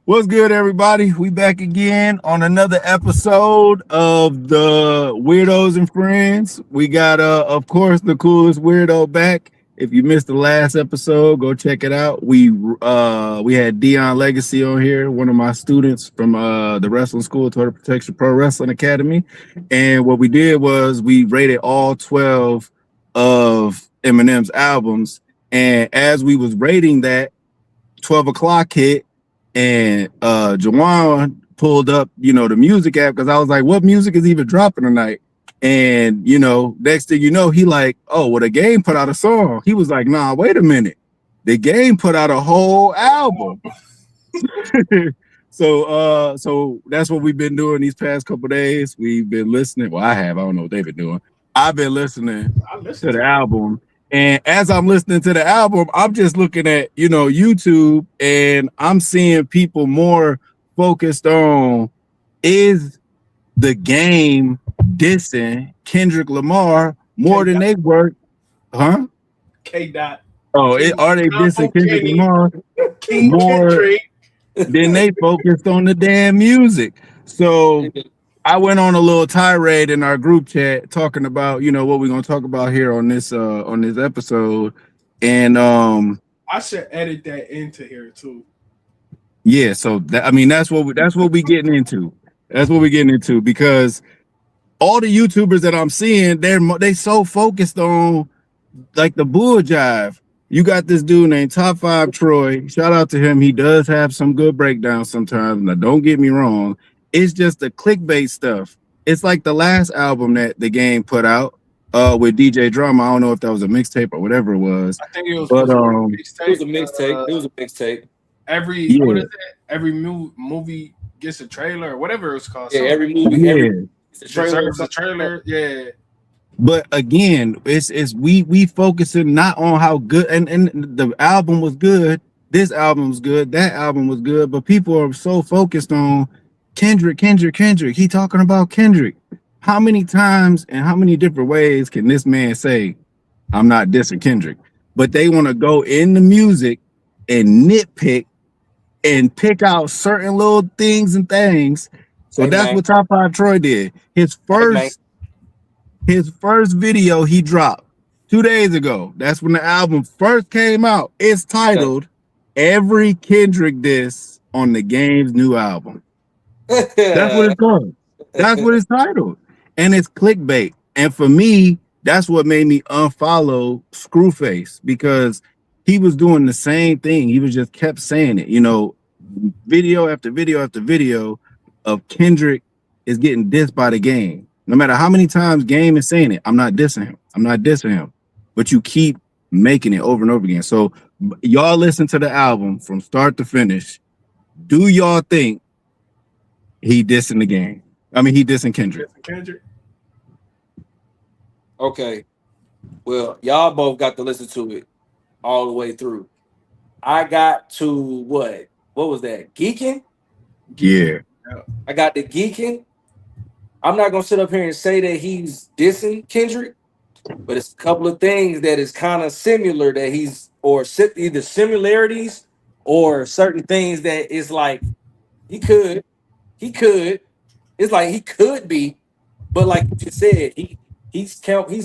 What's good, everybody? We back again on another episode of the Weirdos and Friends. We got, of course, the coolest weirdo back. If you missed the last episode, go check it out. We had Dion Legacy on here, one of my students from the wrestling school, Total Protection Pro Wrestling Academy. And what we did was we rated all 12 of Eminem's albums. And as we was rating that, 12 o'clock hit, and Jawan pulled up, the music app, because I was like, what music is even dropping tonight? And next thing you know, he like, oh, well, the game put out a song. He was like, nah, wait a minute, the game put out a whole album. So that's what we've been doing these past couple days. We've been listening. Well, I don't know what they've been doing. I've been listening to the album. And as I'm listening to the album, I'm just looking at, YouTube, and I'm seeing people more focused on, is the game dissing Kendrick Lamar more than they work, huh? K. Dot. Oh, are they dissing Kendrick Lamar more than they focused on the damn music? So I went on a little tirade in our group chat talking about, what we're gonna talk about here on this episode. And I should edit that into here too. Yeah, so that's what we getting into. That's what we're getting into, because all the YouTubers that I'm seeing, they so focused on like the bull jive. You got this dude named Top 5 Troy. Shout out to him. He does have some good breakdowns sometimes. Now, don't get me wrong. It's just the clickbait stuff. It's like the last album that the game put out with DJ Drama. I don't know if that was a mixtape or whatever it was. I think it was. But it was a mixtape. It was a mixtape. What is it? Every movie gets a trailer or whatever it's called. Yeah, every movie. Deserves a trailer. Yeah. But again, it's we focusing not on how good, and the album was good. This album was good. That album was good. But people are so focused on Kendrick. He talking about Kendrick. How many times and how many different ways can this man say, I'm not dissing Kendrick? But they want to go in the music and nitpick and pick out certain little things. So that's what Top 5 Troy did. His first video he dropped 2 days ago. That's when the album first came out. It's titled Every Kendrick Diss on the Game's New Album. That's what it's called. That's what it's titled. And it's clickbait. And for me, that's what made me unfollow Screwface, because he was doing the same thing. He was just kept saying it, video after video after video of Kendrick is getting dissed by the game. No matter how many times Game is saying it, I'm not dissing him. But you keep making it over and over again. So y'all listen to the album from start to finish. Do y'all think he dissing the game? I mean, he dissing Kendrick. Okay. Well, y'all both got to listen to it all the way through. I got to what was that? Geeking? Yeah. I got the Geeking. I'm not gonna sit up here and say that he's dissing Kendrick, but it's a couple of things that is kind of similar that either similarities or certain things that is like he could. It's like he could be, but like you said, he's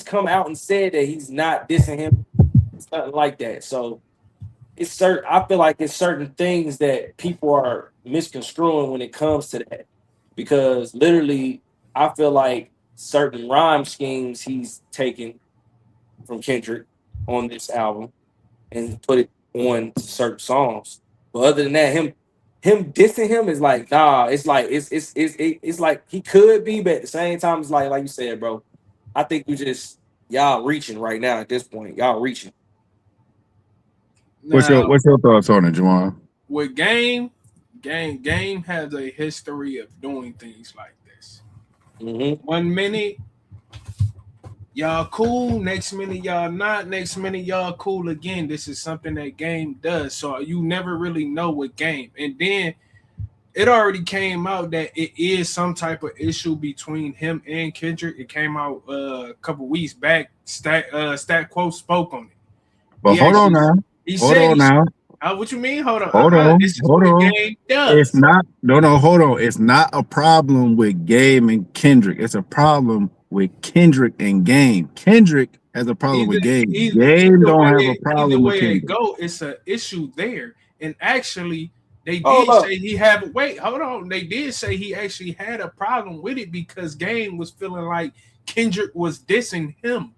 come out and said that he's not dissing him. It's nothing like that. So it's certain. I feel like it's certain things that people are misconstruing when it comes to that, because literally, I feel like certain rhyme schemes he's taken from Kendrick on this album and put it on certain songs. But other than that, him dissing him is like, nah. It's like it's like he could be, but at the same time, it's like you said, bro. I think y'all reaching right now at this point. Y'all reaching. Now, what's your thoughts on it, Juwan? With Game has a history of doing things like this. Mm-hmm. 1 minute y'all cool, next minute y'all not, next minute y'all cool again. This is something that Game does, so you never really know with Game. And then it already came out that it is some type of issue between him and Kendrick. It came out a couple weeks back. Stat Quo spoke on it. But hold on now. What you mean? Hold on. Hold on, This is hold what on. Game It's does. not. No, hold on. It's not a problem with Game and Kendrick. It's a problem with Kendrick and Game. Kendrick has a problem Either with Game. either Game either don't have a way problem with it Kendrick. go, it's an issue there. And actually, they Hold did up. say he had. Wait, hold on. They did say he actually had a problem with it because Game was feeling like Kendrick was dissing him.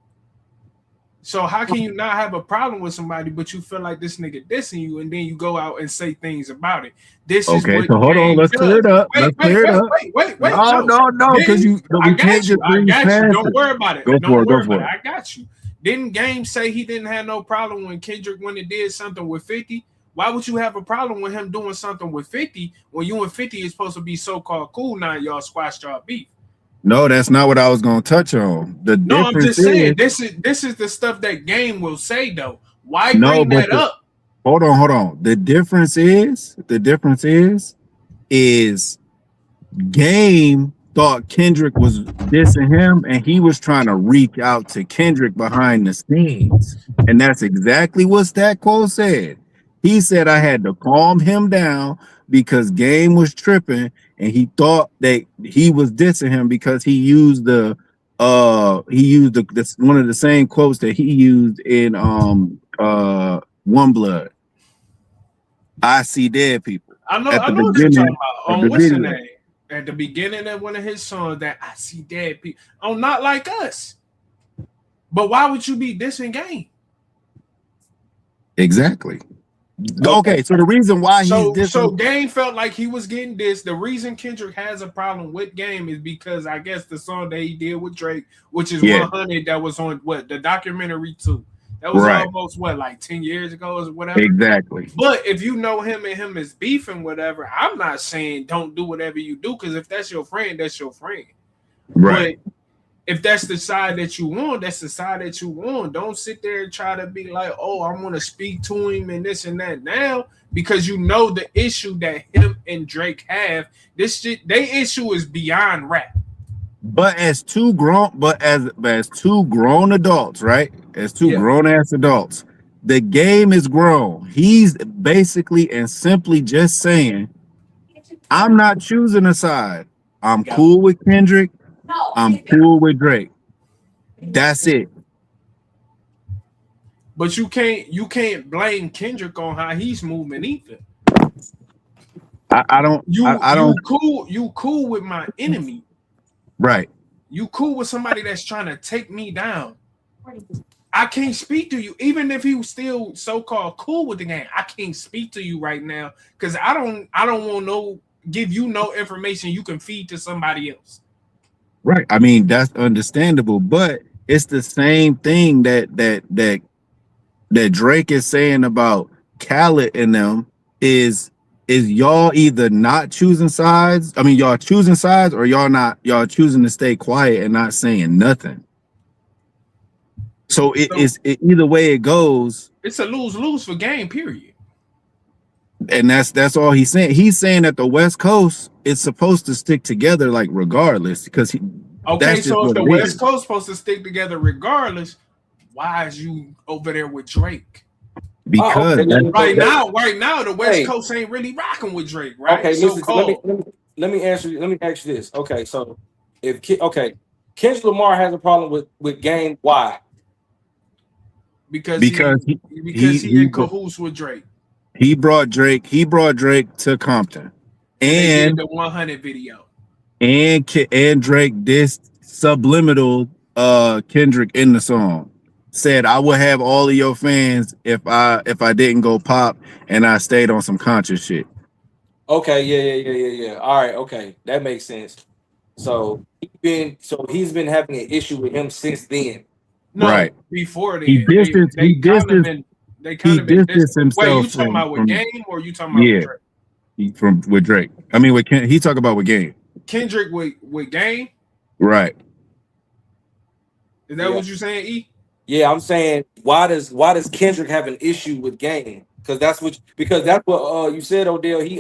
So how can you not have a problem with somebody, but you feel like this nigga dissing you, and then you go out and say things about it? This is Okay, what so hold on. Game Let's clear does. it up. Wait, Let's clear it up. wait. No, No, no, because then we can't just I breeze got you. past Don't it. worry about it. Go Don't for it. worry Go for about it. it. I got you. Didn't Game say he didn't have no problem when Kendrick went and did something with 50? Why would you have a problem with him doing something with 50 when you and 50 is supposed to be so-called cool? Now y'all squashed y'all beef. No, that's not what I was going to touch on. The No, I'm difference just saying is this is the stuff that Game will say though. Why no, bring but that up? hold on. The difference is Game thought Kendrick was dissing him, and he was trying to reach out to Kendrick behind the scenes, and that's exactly what Stat Quo said. He said I had to calm him down because Game was tripping, and he thought that he was dissing him because he used this one of the same quotes that he used in One Blood. I see dead people. I know At the what you're talking beginning about. of On the what's the video. name? At the beginning of one of his songs that I see dead people. On Not Like Us. But why would you be dissing Game? Exactly. Okay, so the reason why he's So dissing, Game felt like he was getting dissed. The reason Kendrick has a problem with Game is because I guess the song that he did with Drake, which is 100, that was on what the documentary too. That was Right. almost what, like 10 years ago or whatever. Exactly. But if you know him and him is beefing, whatever, I'm not saying don't do whatever you do, because if that's your friend, that's your friend. Right. But if that's the side that you want, that's the side that you want. Don't sit there and try to be like, oh, I want to speak to him and this and that now, because you know the issue that him and Drake have. This shit, they issue is beyond rap. But as two grown adults, right? As two grown ass adults, the Game is grown. He's basically and simply just saying, I'm not choosing a side. I'm cool with Kendrick. I'm cool with Drake. That's it. But you can't blame Kendrick on how he's moving either. I don't. You cool with my enemy. Right. You cool with somebody that's trying to take me down. I can't speak to you, even if he was still so-called cool with the game. I can't speak to you right now because I don't want give you no information you can feed to somebody else. Right. I mean, that's understandable, but it's the same thing that Drake is saying about Khaled and them is y'all either not choosing sides. I mean, y'all choosing sides, or y'all choosing to stay quiet and not saying nothing. So either way it goes, it's a lose-lose for Game, period. And that's all he's saying. He's saying that the West Coast is supposed to stick together, like regardless, because okay. So if the West Coast is supposed to stick together regardless, why is you over there with Drake? Because right now the West Coast ain't really rocking with Drake, right? Okay, so let me ask you this. Okay, so if Kendrick Lamar has a problem with Game, why? Because he in cahoots with Drake. He brought Drake to Compton, and the 100 video, and Drake dissed subliminal Kendrick in the song. Said I would have all of your fans if I didn't go pop and I stayed on some conscious shit. Okay, yeah. All right, okay, that makes sense. So he's been having an issue with him since then. No, right before then. He distanced himself. Wait, you talking about with Game or you talking about with Drake? With Drake. I mean, he talk about with Game. Kendrick with Game. Right. Is that what you're saying, E? Yeah, I'm saying why does Kendrick have an issue with Game? Because that's what you said, Odell. He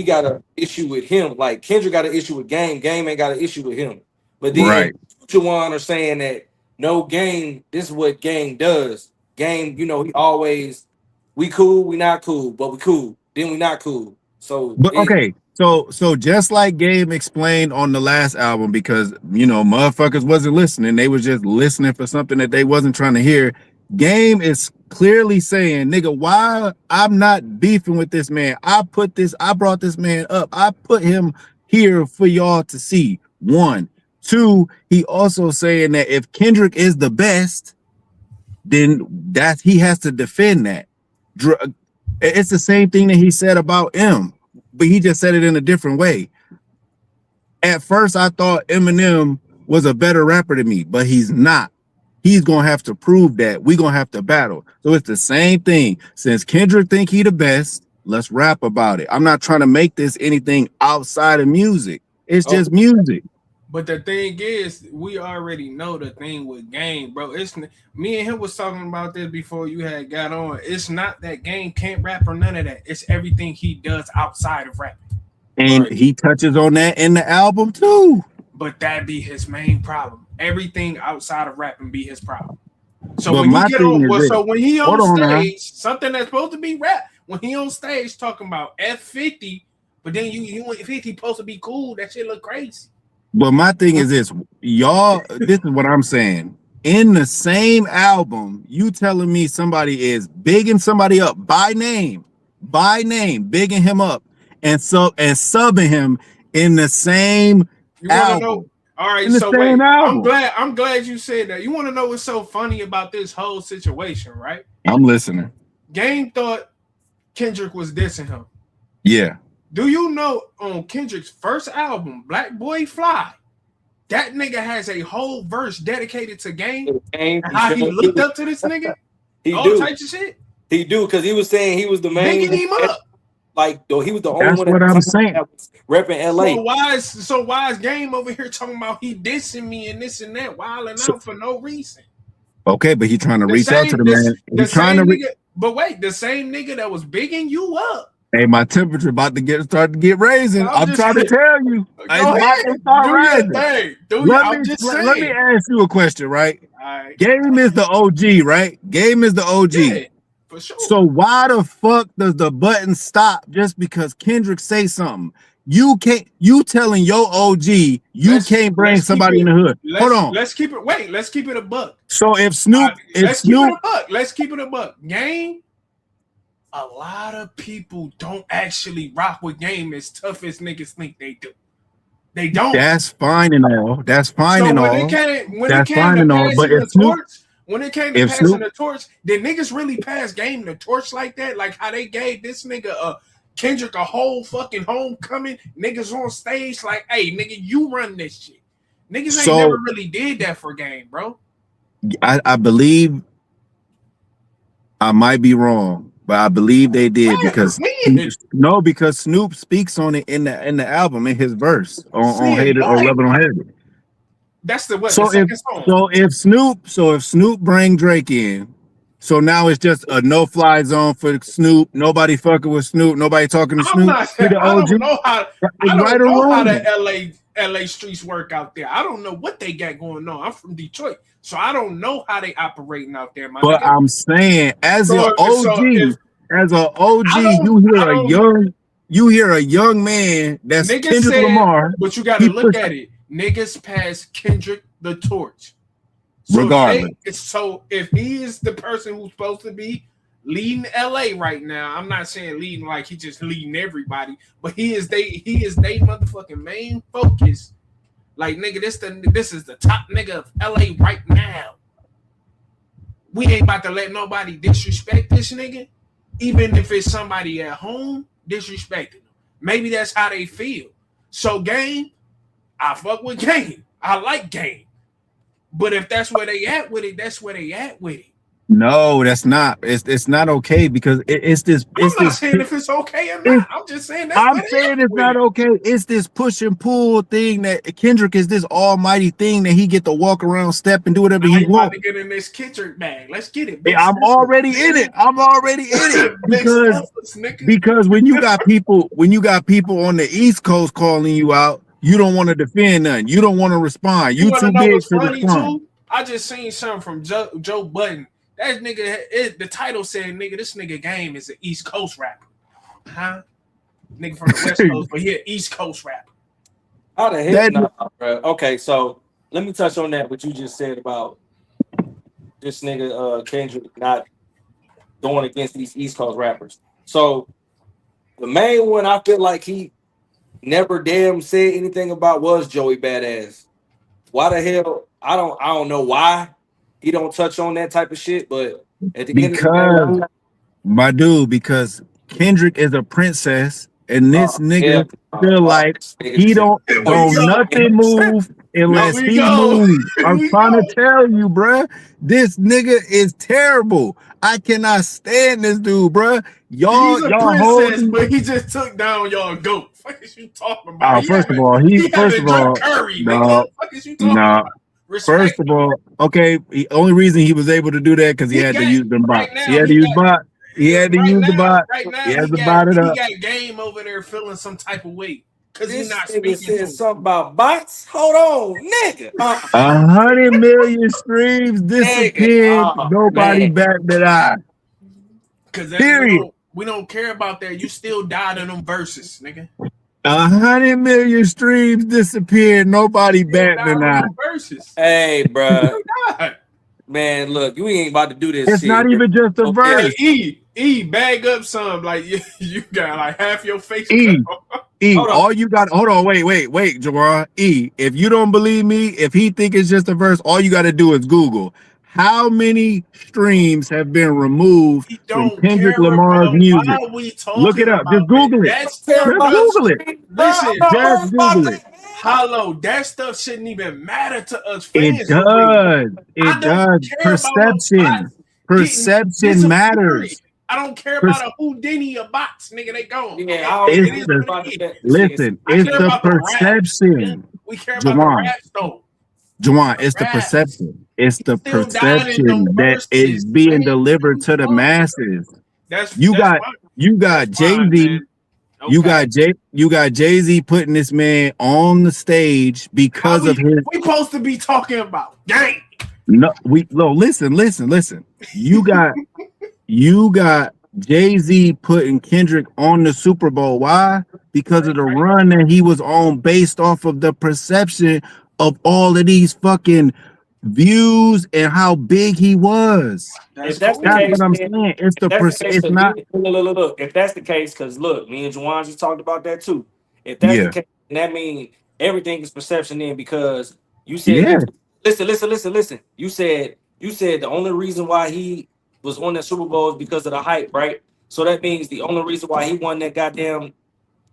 got an issue with him. Like Kendrick got an issue with Game. Game ain't got an issue with him. But then Juwan are saying that no, Game, this is what Game does. Game, he always we cool, we not cool, but we cool. Then we not cool. So But okay, so just like Gabe explained on the last album, because motherfuckers wasn't listening, they was just listening for something that they wasn't trying to hear. Game is clearly saying, nigga, why I'm not beefing with this man. I brought this man up. I put him here for y'all to see. One. Two, he also saying that if Kendrick is the best, then that he has to defend that. It's the same thing that he said about M, but he just said it in a different way. At first, I thought Eminem was a better rapper than me, but he's not. He's gonna have to prove that. We're gonna have to battle. So it's the same thing. Since Kendrick think he the best, let's rap about it. I'm not trying to make this anything outside of music. It's just music. But the thing is, we already know the thing with Game, bro. It's me and him was talking about this before you had got on. It's not that Game can't rap or none of that. It's everything he does outside of rapping. And he touches on that in the album too. But that be his main problem. Everything outside of rapping be his problem. So but when you get on, when he on stage, something that's supposed to be rap, when he on stage talking about F50, but then you 50 supposed to be cool, that shit look crazy. But my thing is this, y'all, this is what I'm saying. In the same album, you telling me somebody is bigging somebody up by name, bigging him up, and subbing him in the same album. Know? All right, so wait, I'm glad you said that. You want to know what's so funny about this whole situation, right? I'm listening. Game thought Kendrick was dissing him. Yeah. Do you know on Kendrick's first album, Black Boy Fly, that nigga has a whole verse dedicated to Game? And how he looked up to this nigga? All types of shit? He do, because he was saying he was the main. Picking him up. Like, though he was the only That's one what I'm saying. That was repping LA. So why is Game over here talking about he dissing me and this and that, wilding out for no reason? Okay, but he's trying to reach out to the man. He's trying to but wait, the same nigga that was bigging you up. Hey, my temperature about to start to get raising. I'm trying to tell you. Let me ask you a question, right? Right. Game is the OG, right? Game is the OG. Yeah, for sure. So why the fuck does the button stop just because Kendrick say something? You telling your OG can't bring somebody in the hood. Hold on. Let's keep it a buck. So if Snoop, let's keep it a buck. Game. A lot of people don't actually rock with Game as tough as niggas think they do. They don't. That's fine and all. When it came to passing the torch, did niggas really pass Game the torch like that? Like how they gave this nigga Kendrick a whole fucking homecoming. Niggas on stage like, hey, nigga, you run this shit. Niggas ain't never really did that for Game, bro. I believe I might be wrong. But I believe they did because Snoop speaks on it in the album in his verse on Hated or Loving on Hated. That's the what. So if Snoop bring Drake in, so now it's just a no-fly zone for Snoop. Nobody fucking with Snoop. Nobody talking to Snoop. I don't know how the LA streets work out there. I don't know what they got going on. I'm from Detroit, so I don't know how they operating out there. But I'm saying, as an OG, you hear a young man that's Kendrick Lamar. But you got to look at it. Niggas pass Kendrick the torch. Regardless. So if he is the person who's supposed to be leading LA right now, I'm not saying leading like he just leading everybody, but he is they motherfucking main focus. Like, nigga, this is the top nigga of LA right now. We ain't about to let nobody disrespect this nigga, even if it's somebody at home disrespecting them. Maybe that's how they feel. So Game, I fuck with Game. I like Game. But if that's where they at with it, that's where they at with it. No, that's not. It's not okay because it's this. I'm not saying if it's okay or not. I'm just saying it's not okay. It's this push and pull thing that Kendrick is this almighty thing that he get to walk around, step, and do whatever he wants. To get in this Kendrick bag. Let's get it. I'm already in it because when you got people on the East Coast calling you out, you don't want to defend nothing. You don't want to respond. You too big to respond. I just seen something from Joe Budden. That nigga, the title said, nigga, this nigga Game is an East Coast rapper. Huh? Nigga from the West Coast, but he an East Coast rapper. How the heck nah, bro? Okay, so let me touch on that, what you just said about this nigga Kendrick not going against these East Coast rappers. So the main one I feel like he never damn said anything about was Joey Badass. Why the hell? I don't know why he don't touch on that type of shit, but at the end of the day, my dude, because Kendrick is a princess, and this nigga feel like he don't nothing move unless he moves. I'm trying to tell you, bruh. This nigga is terrible. I cannot stand this dude, bruh. He's a princess, but he just took down y'all goat. What is you talking about? First of all, Curry, no, what is you talking about? First of all, okay. The only reason he was able to do that because he had to use them bots. He had to use bot. He had to use the bot. Right now, he has to bot it up. He got Game over there feeling some type of weight because he's not speaking. Said something about bots. Hold on, nigga. 100 million streams disappeared. Nobody backed that eye. Because period. We don't care about that. You still died in them verses, nigga. 100 million streams disappeared. Nobody backed that eye. Hey, bro. Man, look, we ain't about to do this. It's not even just a verse. E, bag up some. Like you got like half your face. All you got. Hold on, wait, Jawan. E, if you don't believe me, if he think it's just a verse, all you got to do is Google how many streams have been removed from Kendrick Lamar's music. Look it up. Just Google it. Just Google it. Listen, just Google it. Hollow, that stuff shouldn't even matter to us fans. It does. It does. Perception matters. I don't care about a Houdini or box, nigga. They gone. Yeah, listen, it's the perception. We care about the rap though. Juwan, it's the perception. It's the perception that is being delivered to the masses. You got Jay-Z. Okay. You got Jay-Z putting this man on the stage because of his. We supposed to be talking about gang. No, listen. You got Jay-Z putting Kendrick on the Super Bowl. Why? Because of the run that he was on, based off of the perception of all of these fucking views and how big he was. That's what I'm saying. It's the it's not. Look, if that's the case, because look, me and Juwan just talked about that too. If that's the case, then that means everything is perception then, because you said listen. You said the only reason why he was on that Super Bowl is because of the hype, right? So that means the only reason why he won that goddamn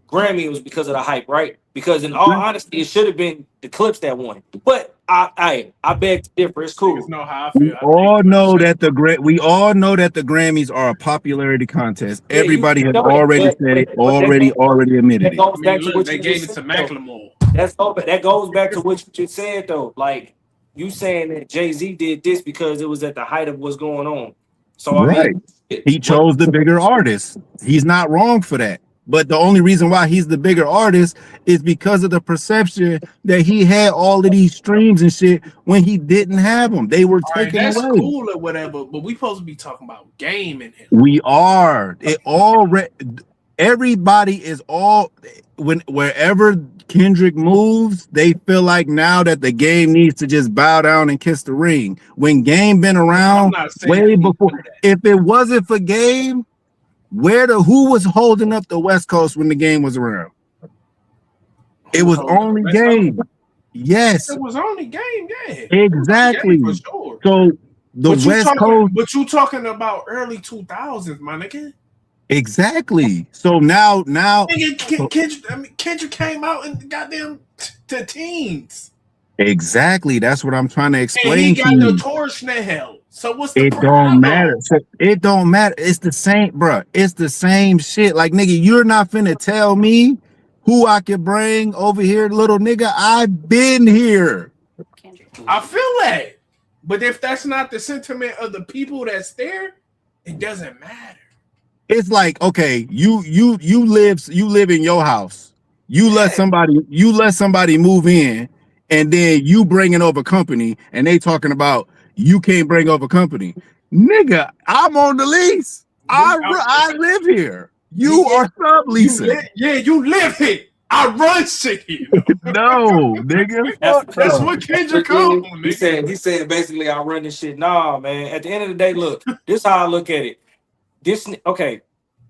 Grammy was because of the hype, right? Because in all honesty, it should have been the Clips that won. But I beg to differ. It's cool. We all know that the Grammys are a popularity contest. Everybody has already said it, already admitted it. They gave it to Macklemore. That goes back to what you just said though. Like you saying that Jay-Z did this because it was at the height of what's going on. So I mean, he chose the bigger artist. He's not wrong for that. But the only reason why he's the bigger artist is because of the perception that he had all of these streams and shit when he didn't have them. They were taken away. That's cool or whatever, but we supposed to be talking about game in him. We are. Everybody is all wherever Kendrick moves, they feel like now that the game needs to just bow down and kiss the ring. When Game been around way before, if it wasn't for Game, who was holding up the West Coast when the Game was around? It was only Game. Yes, it was only Game. Yeah, exactly. For sure. So the West Coast, but you talking about early 2000s, my nigga. Exactly. So now, Kendrick came out and goddamn to teens. Exactly. That's what I'm trying to explain. And he got the torch now. So what's the problem? Don't matter. So it don't matter. It's the same, bro. It's the same shit. Like, nigga, you're not finna tell me who I can bring over here, little nigga. I've been here. I feel that. But if that's not the sentiment of the people that's there, it doesn't matter. It's like, okay, you live in your house. You let somebody move in, and then you bringing over company, and they talking about you can't bring over company. Nigga, I'm on the lease. I live here. You are subleasing. You live here. I run shit here. No, nigga. Fuck That's no. what Kendrick called him, He nigga. said basically I run this shit. Nah, man. At the end of the day, look, this how I look at it. Okay.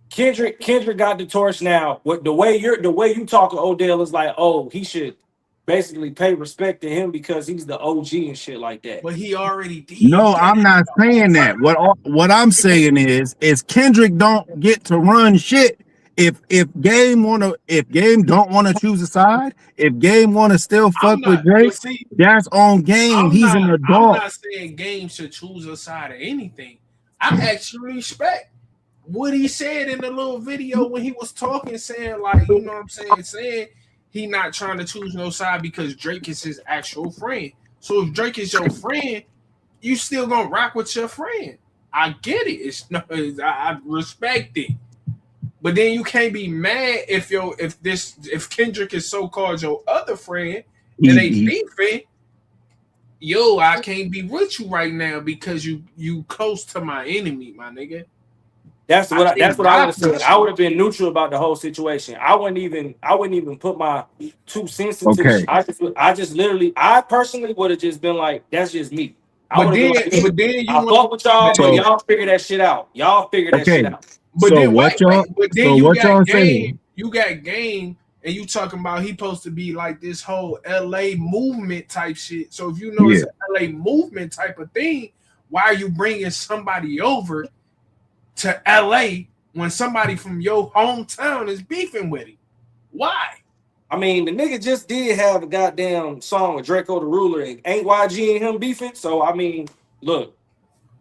Kendrick got the torch now. What the way you talk to Odell is like, oh, he should basically pay respect to him because he's the OG and shit like that. But he already did. No, I'm not saying that. What I'm saying is Kendrick don't get to run shit. If Game don't want to choose a side, if Game want to still fuck with Drake, that's on Game. He's an adult. I'm not saying Game should choose a side of anything. I actually respect what he said in the little video when he was talking, saying like, you know what I'm saying he not trying to choose no side because Drake is his actual friend. So if Drake is your friend, you still gonna rock with your friend. I get it. I respect it. But then you can't be mad if Kendrick is so called your other friend and they beefing. Yo, I can't be with you right now because you close to my enemy, my nigga. That's what I would have said. I would have been neutral about the whole situation. I wouldn't even put my 2 cents into it. I personally would have just been like, that's just me. I fuck with y'all, but y'all figure that shit out. Y'all figure that shit out. But then you got Game, and you talking about he supposed to be like this whole LA movement type shit. So if you know it's an LA movement type of thing, why are you bringing somebody over to LA when somebody from your hometown is beefing with him? Why? I mean, the nigga just did have a goddamn song with Draco the Ruler and ain't YG and him beefing. So I mean, look,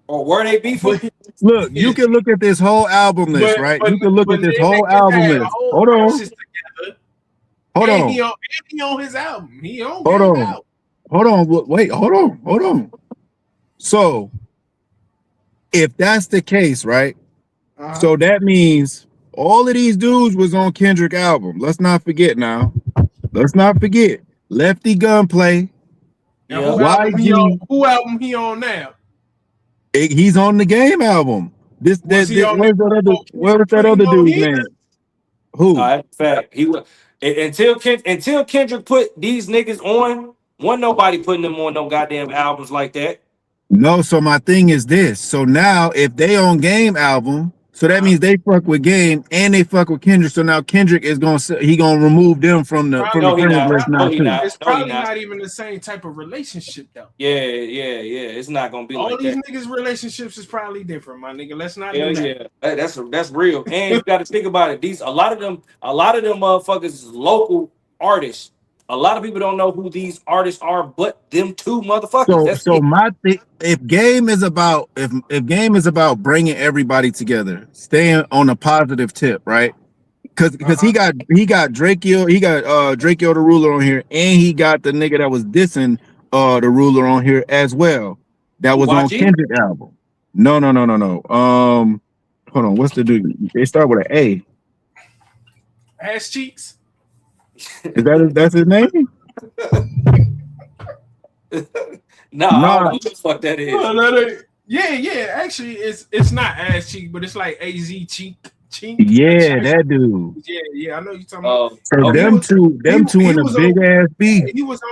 or were they beefing? Look, you can look at this whole album list, right? You can look at this whole album list. Hold on. Hold on. He on his album. He on. Hold on. Hold on. Wait. Hold on. Hold on. So, if that's the case, right? So that means all of these dudes was on Kendrick album. Let's not forget now. Let's not forget Lefty Gunplay. Who album he on now? He's on the Game album. Where's that other dude's name? Who? Fact. He was until Kendrick put these niggas on. Wasn't nobody putting them on no goddamn albums like that. No, so my thing is this. So now if they on Game album, so that means they fuck with Game and they fuck with Kendrick. So now Kendrick is gonna remove them from the friends list now too. It's probably not even the same type of relationship though. Yeah. It's not gonna be all like these that. Niggas' relationships is probably different, my nigga. Let's not do that. Yeah, that's real. And you got to think about it. A lot of them motherfuckers is local artists. A lot of people don't know who these artists are, but them two motherfuckers. So my thing, if Game is about bringing everybody together, staying on a positive tip, right? Because he got Drakeo, Drakeo the Ruler on here, and he got the nigga that was dissing the Ruler on here as well. That was on Kendrick album. No. Hold on, what's the dude? They start with an A. Ass cheeks. That's his name? No, what the fuck that is? Yeah. Actually, it's not ass cheek, but it's like AZ cheek. Yeah, that dude. Yeah. I know you talking about. So them two in a big ass beat. He was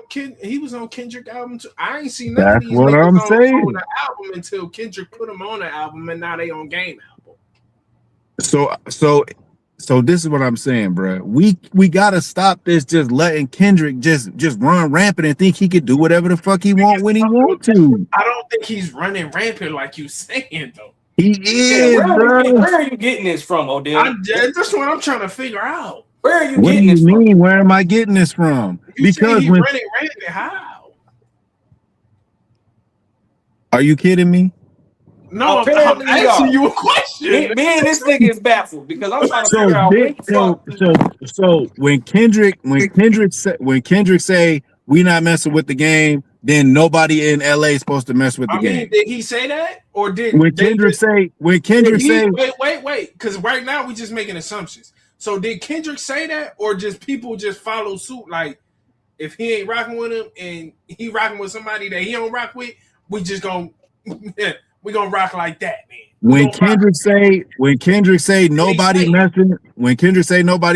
on Kendrick album too. I ain't seen none of these what I'm saying. On the album until Kendrick put them on the album, and now they on Game album. So this is what I'm saying, bro. We gotta stop this just letting Kendrick just run rampant and think he could do whatever the fuck he want when he want to. I don't think he's running rampant like you saying though. He is, bro. Where are you getting this from, Odell? That's what I'm trying to figure out. Where are you what getting do this you from? mean? Where am I getting this from? Because he's running rampant, how? Are you kidding me? No, I'm asking you a question. Me and this nigga is baffled because I'm trying to figure out. So when Kendrick say we not messing with the game, then nobody in LA is supposed to mess with the game. Did he say that, or did Kendrick say? Wait, because right now we just making assumptions. So did Kendrick say that, or just people just follow suit? Like if he ain't rocking with him and he rocking with somebody that he don't rock with, we just gonna We gonna rock like that, man. When Kendrick say nobody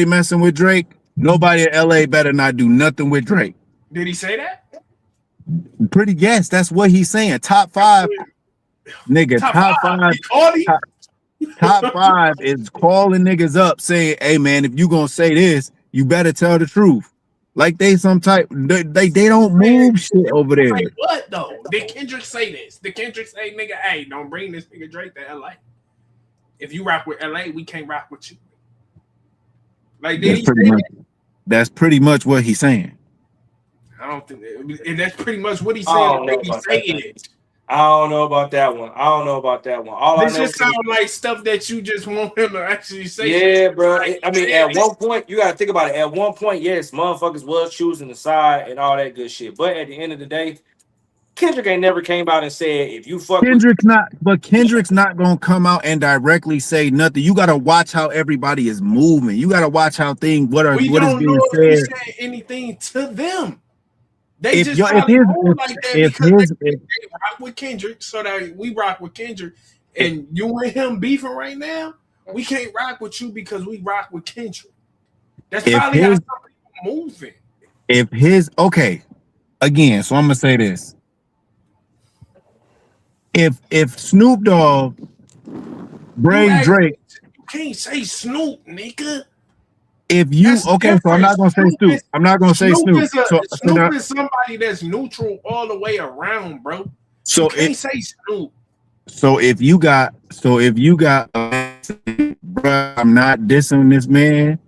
messing with Drake, nobody in LA better not do nothing with Drake. Did he say that? Pretty guess that's what he's saying. Top 5, nigga. Top five. Top 5 is calling niggas up saying, "Hey man, if you gonna say this, you better tell the truth." Like they some type, they don't move shit over there. Like what though? Did Kendrick say this? Did Kendrick say, "Nigga, hey, don't bring this nigga Drake to LA. If you rock with LA, we can't rock with you." Like did he say that? That's pretty much what he's saying. I don't think that's pretty much what he said. I don't know about that one. All this just sounds like stuff that you just want him to actually say. Yeah, bro. I mean, at one point, you gotta think about it. At one point, yes, motherfuckers was choosing the side and all that good shit. But at the end of the day, Kendrick ain't never came out and said if you fuck Kendrick's not gonna come out and directly say nothing. You gotta watch how everybody is moving. You gotta watch how what is being said. He said anything to them. They just like that because they rock with Kendrick, so that we rock with Kendrick, and you and him beefing right now. We can't rock with you because we rock with Kendrick. That's probably how some people moving. Again, so I'm gonna say this. If Snoop Dogg brings Drake, you can't say Snoop, nigga. If you so I'm not gonna say Snoop. I'm not gonna say Snoop. Snoop is somebody that's neutral all the way around, bro. So you can't say Snoop. So if you got, bro, I'm not dissing this man.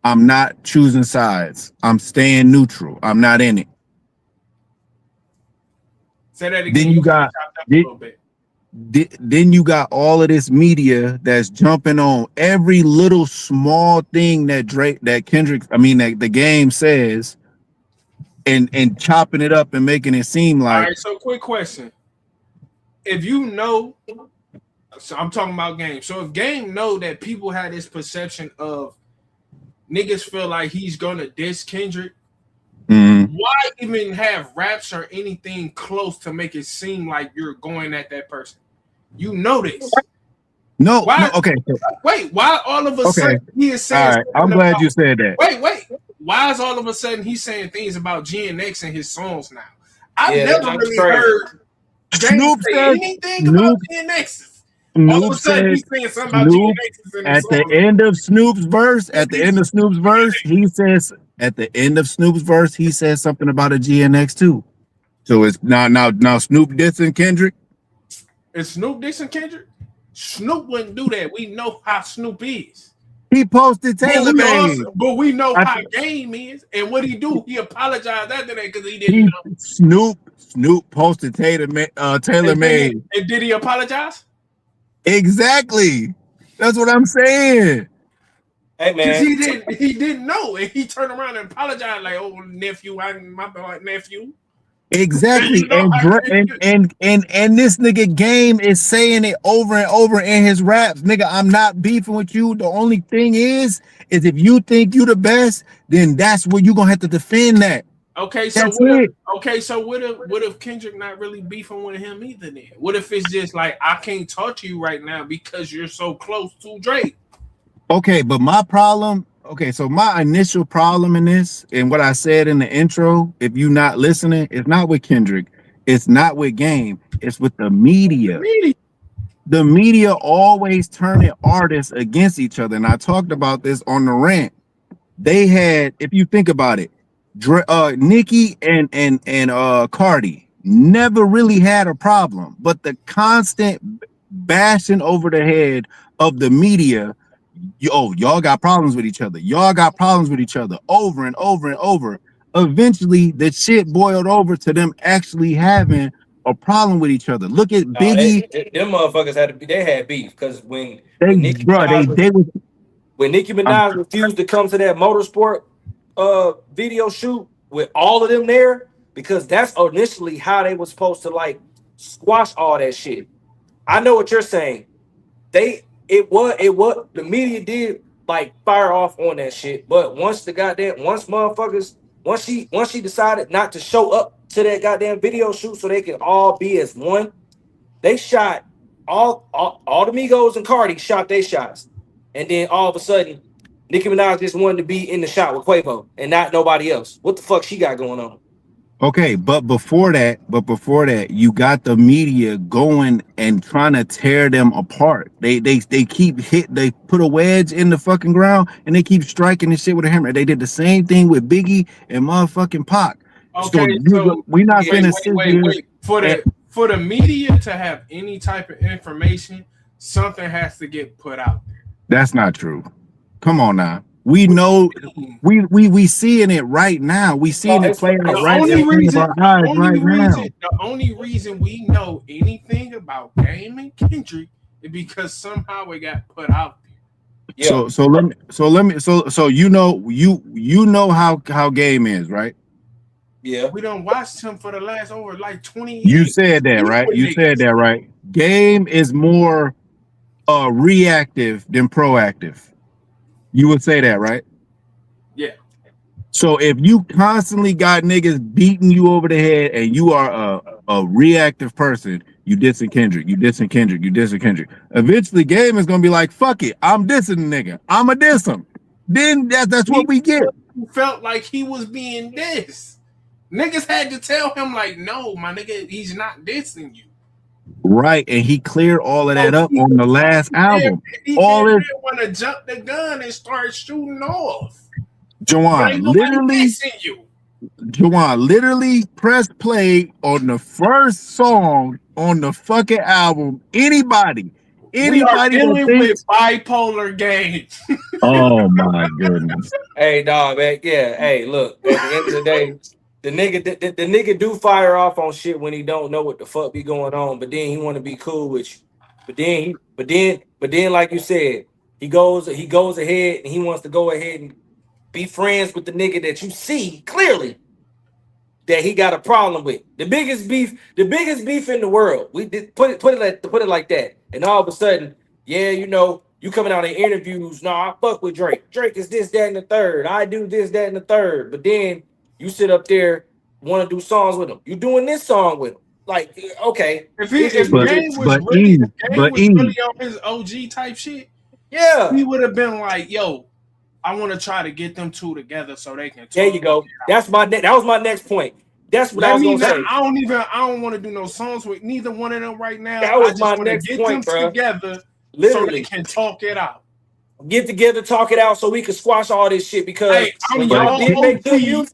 I'm not choosing sides. I'm staying neutral. I'm not in it. Say that again. Then you got all of this media that's jumping on every little small thing that the game says, and chopping it up and making it seem like. All right. So, quick question: if you know, so I'm talking about Game. So, if Game know that people had this perception of niggas feel like he's gonna diss Kendrick, why even have raps or anything close to make it seem like you're going at that person? You know this. Okay. Wait, why all of a sudden he is saying? All right, I'm glad you said that. Wait. Why is all of a sudden he's saying things about GNX in his songs now? I've never really heard Snoop say anything about GNX. All of a sudden he's saying something about GNX in his songs. At the end of Snoop's verse, he says something about a GNX too. So it's now Snoop dissing Kendrick. Is Snoop dissing Kendrick? Snoop wouldn't do that. We know how Snoop is. He posted Taylor Made. But we know how Game is. And what he do? He apologized after that because he didn't know. Snoop posted Taylor Made. And did he apologize? Exactly. That's what I'm saying. Hey man, he didn't know, and he turned around and apologized like, "Oh nephew, my nephew." Exactly, and this nigga Game is saying it over and over in his raps. Nigga, I'm not beefing with you. The only thing is if you think you the best, then that's where you gonna have to defend that. Okay, so what if Kendrick not really beefing with him either? Then what if it's just like I can't talk to you right now because you're so close to Drake? Okay, but so my initial problem in this, and what I said in the intro, if you not listening, it's not with Kendrick, it's not with Game, it's with the media. The media always turning artists against each other, and I talked about this on the rant. They had, if you think about it, Nicki and Cardi never really had a problem, but the constant bashing over the head of the media. Y'all got problems with each other. Over and over and over. Eventually, the shit boiled over to them actually having a problem with each other. Look at Biggie. Them motherfuckers had beef because when Nicki Minaj refused to come to that motorsport video shoot with all of them there, because that's initially how they were supposed to like squash all that shit. I know what you're saying. It was the media did like fire off on that shit, but once she decided not to show up to that goddamn video shoot so they can all be as one, they shot all the Migos and Cardi shot their shots, and then all of a sudden, Nicki Minaj just wanted to be in the shot with Quavo and not nobody else. What the fuck she got going on? Okay, but before that, you got the media going and trying to tear them apart. They keep they put a wedge in the fucking ground and they keep striking the shit with a hammer. They did the same thing with Biggie and motherfucking Pac. Okay, so we're not wait, finna wait. For the media to have any type of information, something has to get put out there. That's not true. Come on now. We know we seeing it right now. We seeing it playing out right in front of our eyes right now. The only reason we know anything about Game and Kendrick is because somehow it got put out there. Yeah. So you know how Game is, right? Yeah. We done watched him for the last over like 20 years. You said that, right? You said that, right? Game is more reactive than proactive. You would say that, right? Yeah. So if you constantly got niggas beating you over the head and you are a reactive person, you dissing Kendrick, you dissing Kendrick, you dissing Kendrick. Eventually, Game is gonna be like, "Fuck it, I'm dissing the nigga. I'ma diss him." Then that's what we get. He felt like he was being dissed. Niggas had to tell him like, "No, my nigga, he's not dissing you." Right, and he cleared all of that up on the last album. He didn't want to jump the gun and start shooting off. Juwan literally pressed play on the first song on the fucking album. Anybody we are dealing with bipolar Game. Oh my goodness. Hey, dog, man. Yeah. Hey, look. At the end of the day, the nigga do fire off on shit when he don't know what the fuck be going on, but then he want to be cool with you. But then, like you said, he goes ahead and he wants to go ahead and be friends with the nigga that you see clearly that he got a problem with. The biggest beef in the world. We did put it like that. And all of a sudden, yeah, you know, you coming out in interviews. No, I fuck with Drake. Drake is this, that, and the third. I do this, that, and the third. But then you sit up there, want to do songs with him. You doing this song with him. Like, okay. If Game was really on his OG type shit, yeah, he would have been like, yo, I want to try to get them two together so they can talk. There you go. That was my next point. That's what I was gonna say. I don't want to do no songs with neither one of them right now. That was my next point, bro. Together so they can talk it out. Get together, talk it out so we can squash all this shit because he's trying to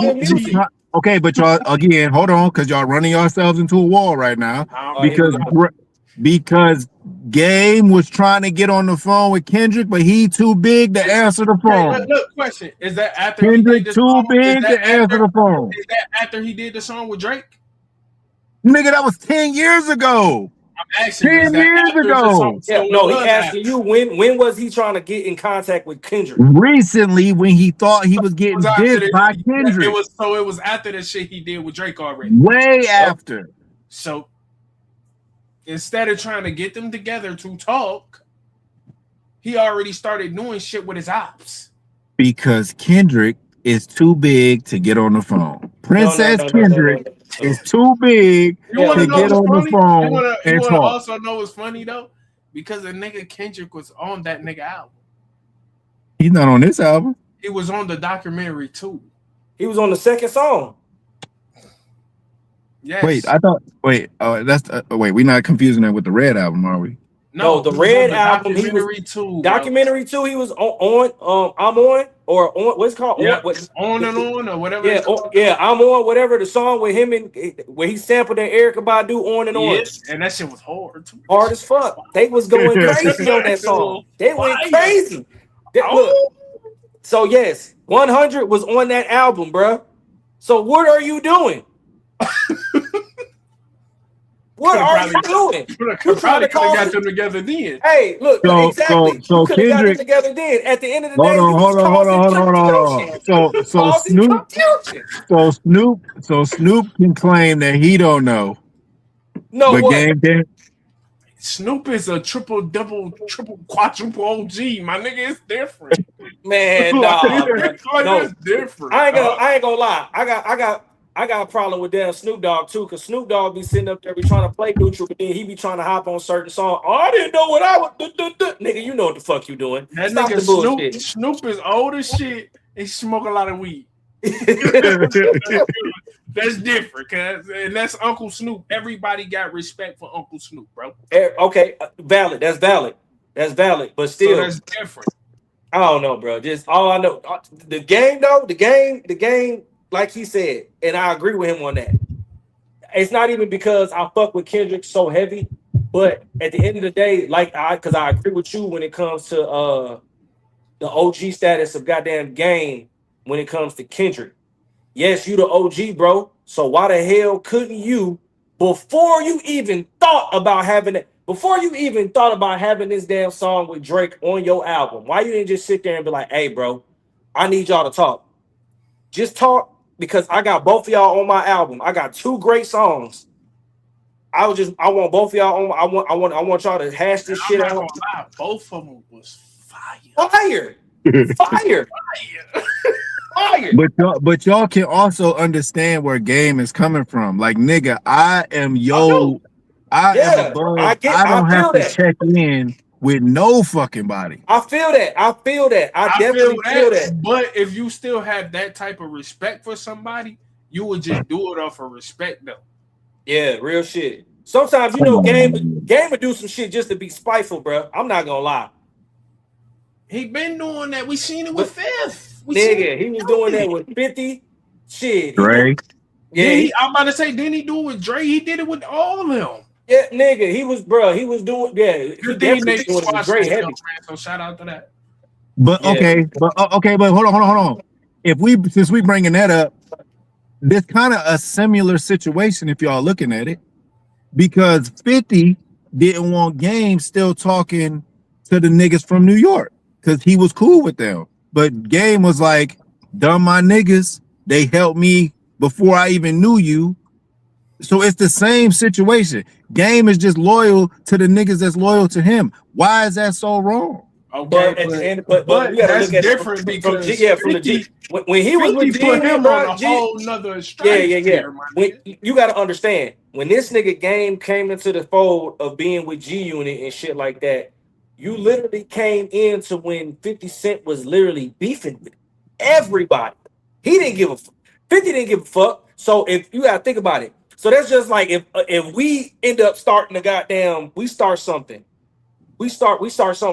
get okay, but y'all again, hold on, because y'all running yourselves into a wall right now. Because Game was trying to get on the phone with Kendrick, but he too big to answer the phone. Look, question: is that after Kendrick too big to answer the phone? Is that after he did the song with Drake? Nigga, that was 10 years ago. I'm asking 10 years ago. Yeah, no, he asking you when was he trying to get in contact with Kendrick? Recently, when he thought he was getting dissed by Kendrick. It was after the shit he did with Drake already. Way after. So instead of trying to get them together to talk, he already started doing shit with his ops. Because Kendrick is too big to get on the phone. Princess Kendrick is too big to get on the phone and talk. Also know what's funny though? Because the nigga Kendrick was on that nigga album. He's not on this album. He was on the documentary too. He was on the second song. Yes. Wait, we're not confusing that with the Red album, are we? No, the Red album. Documentary too. Documentary too. He was on. I'm on or on. What's it called? Yeah, on and on or whatever. Yeah, I'm on. Whatever the song with him and where he sampled that Erykah Badu on and on. Yes, and that shit was hard too. Hard as fuck. They was going crazy on that song. They went crazy. Look. So yes, 100 was on that album, bro. So what are you doing? What are you doing? You probably could have got them together then. Hey, look, exactly. So could have got them together then. At the end of the day, hold on. So Snoop can claim that he don't know. No, but Game can. Snoop is a triple, double, triple, quadruple OG. My nigga, it's different. Man, it's different. I ain't gonna lie. I got I got a problem with damn Snoop Dogg too, because Snoop Dogg be sitting up there, be trying to play neutral, but then he be trying to hop on certain songs. Oh, I didn't know what I was. Nigga, you know what the fuck you doing. That Stop nigga the bullshit. Snoop is old as shit and smoke a lot of weed. That's different, cuz, and that's Uncle Snoop. Everybody got respect for Uncle Snoop, bro. Okay, valid. That's valid. That's valid. But still, So that's different. I don't know, bro. Just all I know, the game though, the game, like he said, and I agree with him on that. It's not even because I fuck with Kendrick so heavy, but at the end of the day, because I agree with you when it comes to the OG status of goddamn Game when it comes to Kendrick. Yes, you the OG, bro. So why the hell couldn't you, before you even thought about having this damn song with Drake on your album, why you didn't just sit there and be like, hey, bro, I need y'all to talk. Just talk, because I got both of y'all on my album. I got 2 great songs. I want both of y'all on. I want y'all to hash this shit out. Lie, both of them was fire. But y'all can also understand where Game is coming from. Like, nigga, I am above. I don't have to check in with no fucking body. I feel that. I definitely feel that. But if you still have that type of respect for somebody, you would just do it off of respect, though. Yeah, real shit. Sometimes, Game would do some shit just to be spiteful, bro. I'm not gonna lie. He been doing that. We seen it with Fifth. He was doing that with 50. Shit. Drake. Yeah, I'm about to say, didn't he do it with Dre? He did it with all of them. Yeah, nigga, he was doing, yeah. Good thing they squashed heavy. So shout out to that. But okay, but hold on. Since we bringing that up, there's kind of a similar situation if y'all looking at it, because 50 didn't want Game still talking to the niggas from New York because he was cool with them. But Game was like, dumb my niggas, they helped me before I even knew you. So it's the same situation. Game is just loyal to the niggas that's loyal to him. Why is that so wrong? Okay, but that's different because when he was with put him on a whole nother strike. Yeah. You got to understand, when this nigga Game came into the fold of being with G Unit and shit like that, you literally came into when 50 Cent was literally beefing with everybody. He didn't give a fuck. 50 didn't give a fuck. So if you got to think about it. So that's just like if we end up starting we start something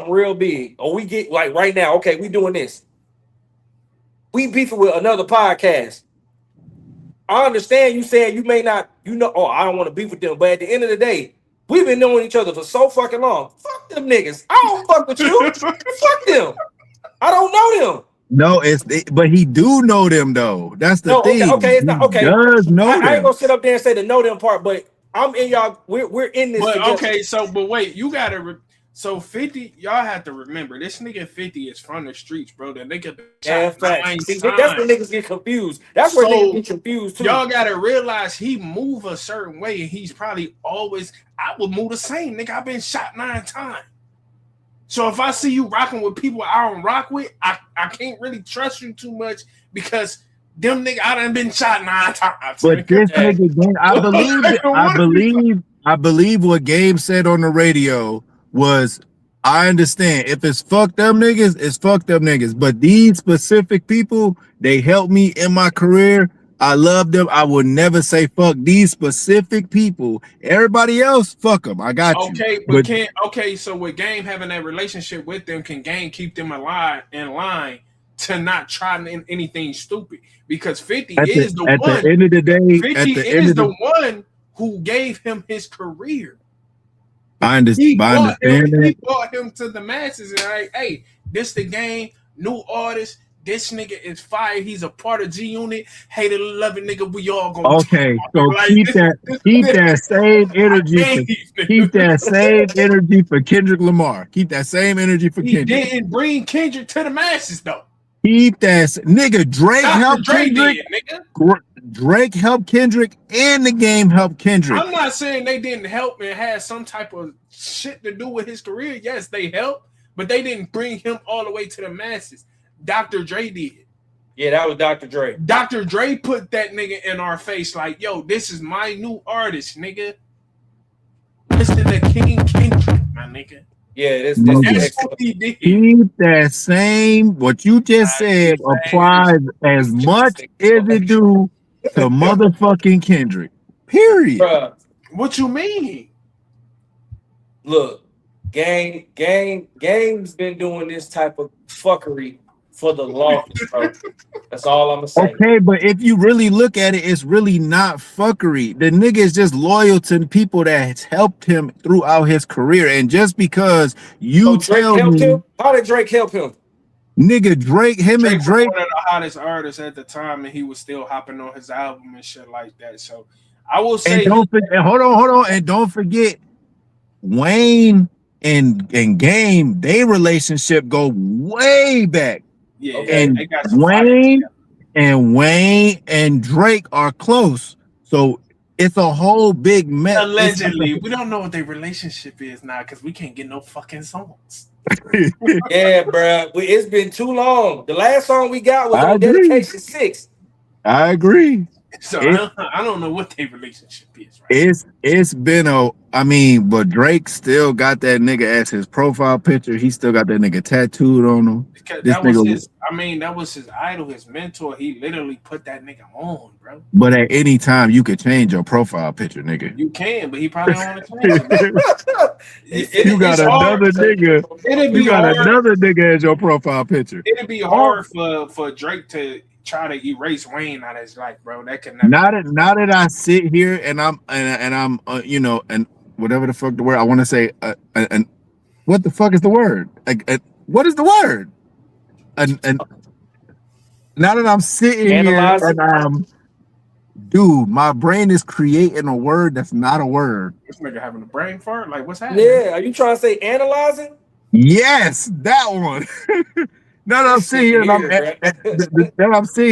real big, or we get like right now, okay, we doing this. We beefing with another podcast. I understand you saying you may not, I don't want to beef with them, but at the end of the day, we've been knowing each other for so fucking long. Fuck them niggas. I don't fuck with you. Fuck them. I don't know them. No, but he do know them though. That's the thing. Okay, it's not okay. He does know them. I ain't gonna sit up there and say the know them part, but I'm in y'all. We're in this. But together. Okay, but wait, you gotta. So 50, y'all have to remember this nigga 50 is from the streets, bro. That nigga. That's where niggas get confused. That's where niggas get confused too. Y'all gotta realize he move a certain way, and he's probably always. I would move the same, nigga. I've been shot 9 times. So if I see you rocking with people I don't rock with, I can't really trust you too much because them nigga I done been shot 9 times. But this nigga, I believe what Gabe said on the radio was, I understand if it's fuck them niggas, it's fuck them niggas. But these specific people, they helped me in my career. I love them. I would never say fuck these specific people. Everybody else, fuck them. I got you. So with Game having that relationship with them, can Game keep them alive in line to not try anything stupid? Because 50 is the one. At the end of the day, 50 is the one who gave him his career. I understand. He brought him to the masses and like, hey, this the Game, new artist. This nigga is fire. He's a part of G Unit. Hate it, love it, nigga. We all gonna so like keep that same energy. Keep that same energy for Kendrick Lamar. Keep that same energy for Kendrick. He didn't bring Kendrick to the masses though. Keep that nigga. Drake helped Kendrick. Drake helped Kendrick, and the Game helped Kendrick. I'm not saying they didn't help and had some type of shit to do with his career. Yes, they helped, but they didn't bring him all the way to the masses. Dr. Dre did. Yeah, that was Dr. Dre. Dr. Dre put that nigga in our face like, yo, this is my new artist, nigga. Listen to King Kendrick, my nigga. Yeah, this That's excellent. what he did. Keep that same, what you just said applies as much as it do to motherfucking Kendrick. Period. Bruh, What you mean? look, Game's been doing this type of fuckery for the longest, bro. That's all I'm gonna say. Okay, but if you really look at it, it's really not fuckery. The nigga is just loyal to people that helped him throughout his career. And just because you Drake tell helped me, him? How did Drake help him? nigga, Drake Was and one of the hottest artists at the time, and he was still hopping on his album and shit like that. So I will say, and hold on, and don't forget, Wayne and Game, their relationship go way back. yeah, Okay. And they got some fire Wayne and Drake are close, so it's a whole big mess. allegedly. We don't know what their relationship is now because we can't get no fucking songs. Yeah, bro. It's been too long. The last song we got was I on agree. Dedication 6. I agree. So I don't know what their relationship is. Right? It's been but Drake still got that nigga as his profile picture. He still got that nigga tattooed on him. Because This that was nigga- his. I mean, that was his idol, his mentor. He literally put that nigga on, bro. But at any time you could change your profile picture, nigga. You can, but he probably don't want to change it. You got It's hard. another nigga. It'd be You got hard. another nigga as your profile picture. It'd be hard for Drake to try to erase Wayne out of his life, bro. That could never. Now that I sit here and I'm and whatever the fuck the word I want to say, and what the fuck is the word? What is the word? And now that I'm sitting Analyze here it. and dude, my brain is creating a word that's not a word. This nigga having a brain fart. Like, what's happening? Yeah, are you trying to say analyzing? Yes, that one. Now that I'm sitting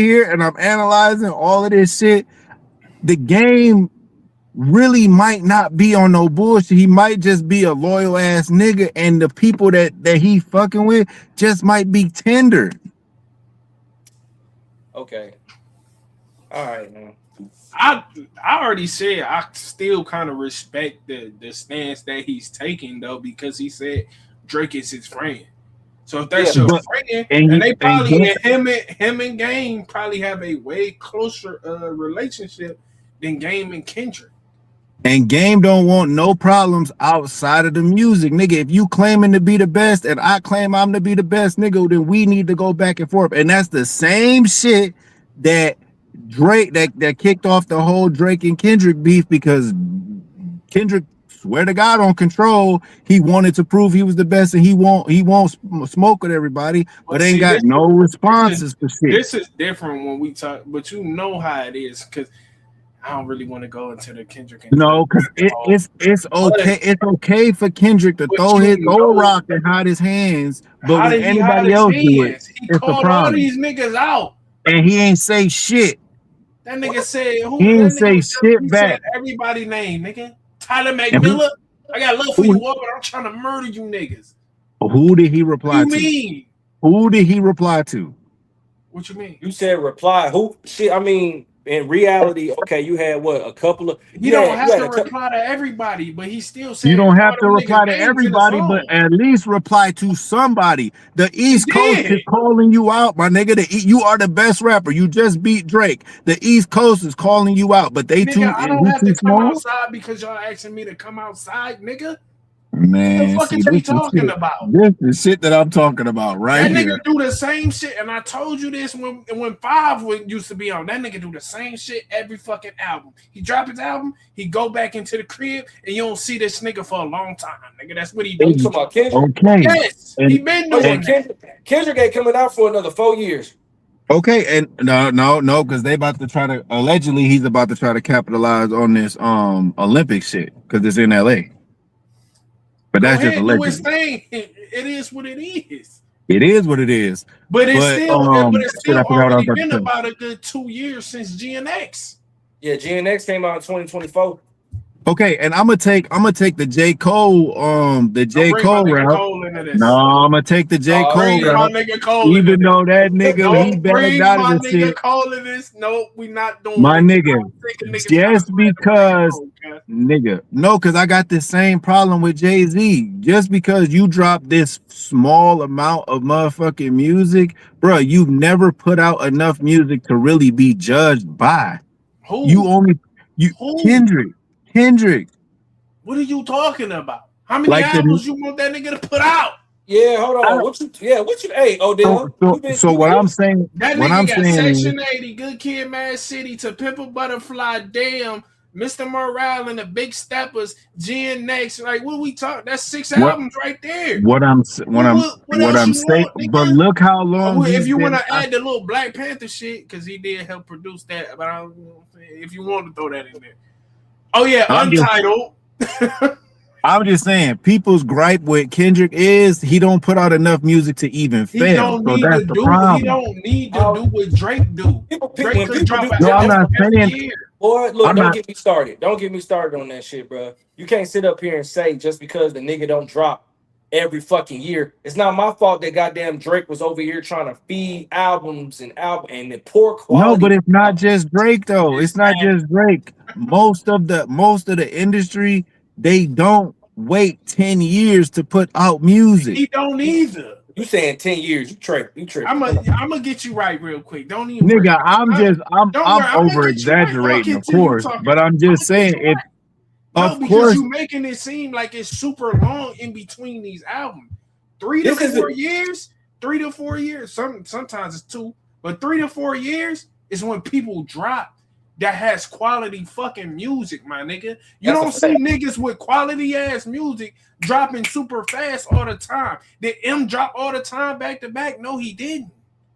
here and I'm analyzing all of this shit, the Game really might not be on no bullshit. He might just be a loyal ass nigga, and the people that he fucking with just might be tender. Okay. All right, man. I already said I still kind of respect the stance that he's taking though, because he said Drake is his friend. So if that's Yeah, your friend, and they probably him and Game probably have a way closer relationship than Game and Kendrick. And Game don't want no problems outside of the music, nigga. If you claiming to be the best and I claim I'm to be the best, nigga, then we need to go back and forth. And that's the same shit that Drake that kicked off the whole Drake and Kendrick beef, because Kendrick, swear to God, on Control, he wanted to prove he was the best, and he won't smoke with everybody, but ain't got no responses for shit. This is different when we talk, but you know how it is, because I don't really want to go into the Kendrick. No, because it's okay. It's okay for Kendrick to throw a rock and hide his hands, but when anybody else do it, he it's a called all problem. these niggas out. And he ain't say shit. That nigga said, who? He ain't That say nigga shit he back. Said everybody name, nigga. Tyler McMillan. I got love for you all, but I'm trying to murder you niggas. Who did he reply What to? you mean? Who did he reply to? What you mean? You said reply. Who? Shit. I mean, in reality, okay, you had what, a couple of. You don't have to reply to everybody, but he still said you don't have to reply to everybody, but at least reply to somebody. The East Coast is calling you out, my nigga. You are the best rapper. You just beat Drake. The East Coast is calling you out, but they too. I don't have to come outside because y'all asking me to come outside, nigga. Man, what the fuck is he talking about? This is shit that I'm talking about right here. That nigga do the same shit, and I told you this when Five used to be on. That nigga do the same shit every fucking album. He drop his album, he go back into the crib, and you don't see this nigga for a long time, nigga. That's what he do. Okay. Yes, he been doing that. Kendrick ain't coming out for another 4 years. Okay, and no, because they about to try to allegedly he's about to try to capitalize on this Olympic shit because it's in LA. But that's just allegedly. It is what it is. It is what it is. But it's still already been about a good 2 years since GNX. Yeah, GNX came out in 2024. Okay, and I'm gonna take the J. Cole route. into this. No, I'm gonna take the J. Oh, Cole Bring shit. guy. my nigga Cole into Even this. though that nigga he Don't backed bring out of my the nigga shit. Cole in this. No, we not doing My it. nigga, I'm sick of niggas just trying to because, bring Cole, nigga, no, because I got the same problem with Jay-Z. Just because you drop this small amount of motherfucking music, bro, you've never put out enough music to really be judged by. You Who? only, you, Who? Kendrick. What are you talking about? How many Like the, albums you want that nigga to put out? Yeah, hold I on. don't, What you? Hey, Odell, so you what been? I'm saying, That what nigga I'm got saying is, Section 80, Good Kid, Mad City, To Pimp a Butterfly, Damn, Mr. Morale, and the Big Steppers, Gen Next. Like, what we talking? That's 6 what, albums right there. what I'm, What what else I'm you saying, want, but nigga? look how long If he's you want been. to add the little Black Panther shit, because he did help produce that, but I don't know if you want to throw that in there. Oh yeah, I'm just, Untitled. I'm just saying, people's gripe with Kendrick is he don't put out enough music to even He fail. don't So need that's to the do. He problem. don't need to do what Drake do. Drake When could people drop do an No, I'm judge, album not every saying. year. boy, look, I'm don't not. get me started. Don't get me started on that shit, bro. You can't sit up here and say just because the nigga don't drop every fucking year. It's not my fault that goddamn Drake was over here trying to feed albums and the poor No, but quality it's not albums. just Drake though. It's not just Drake. Most of the industry, they don't wait 10 years to put out music. He don't either. You saying 10 years? You tripping? I'm gonna get you right real quick. Don't even worry. Nigga, Don't I'm worry. I'm gonna over get you right. I'm gonna exaggerating, of continue course, talking. but I'm I'm just gonna get saying you if right. No, of because course you making it seem like it's super long in between these albums. 3 to This is 4 years. 3 to 4 years. Sometimes it's 2, but 3 to 4 years is when people drop that has quality fucking music, my nigga. You That's a don't see fact. niggas with quality ass music dropping super fast all the time. Did M drop all the time back to back? No, he didn't.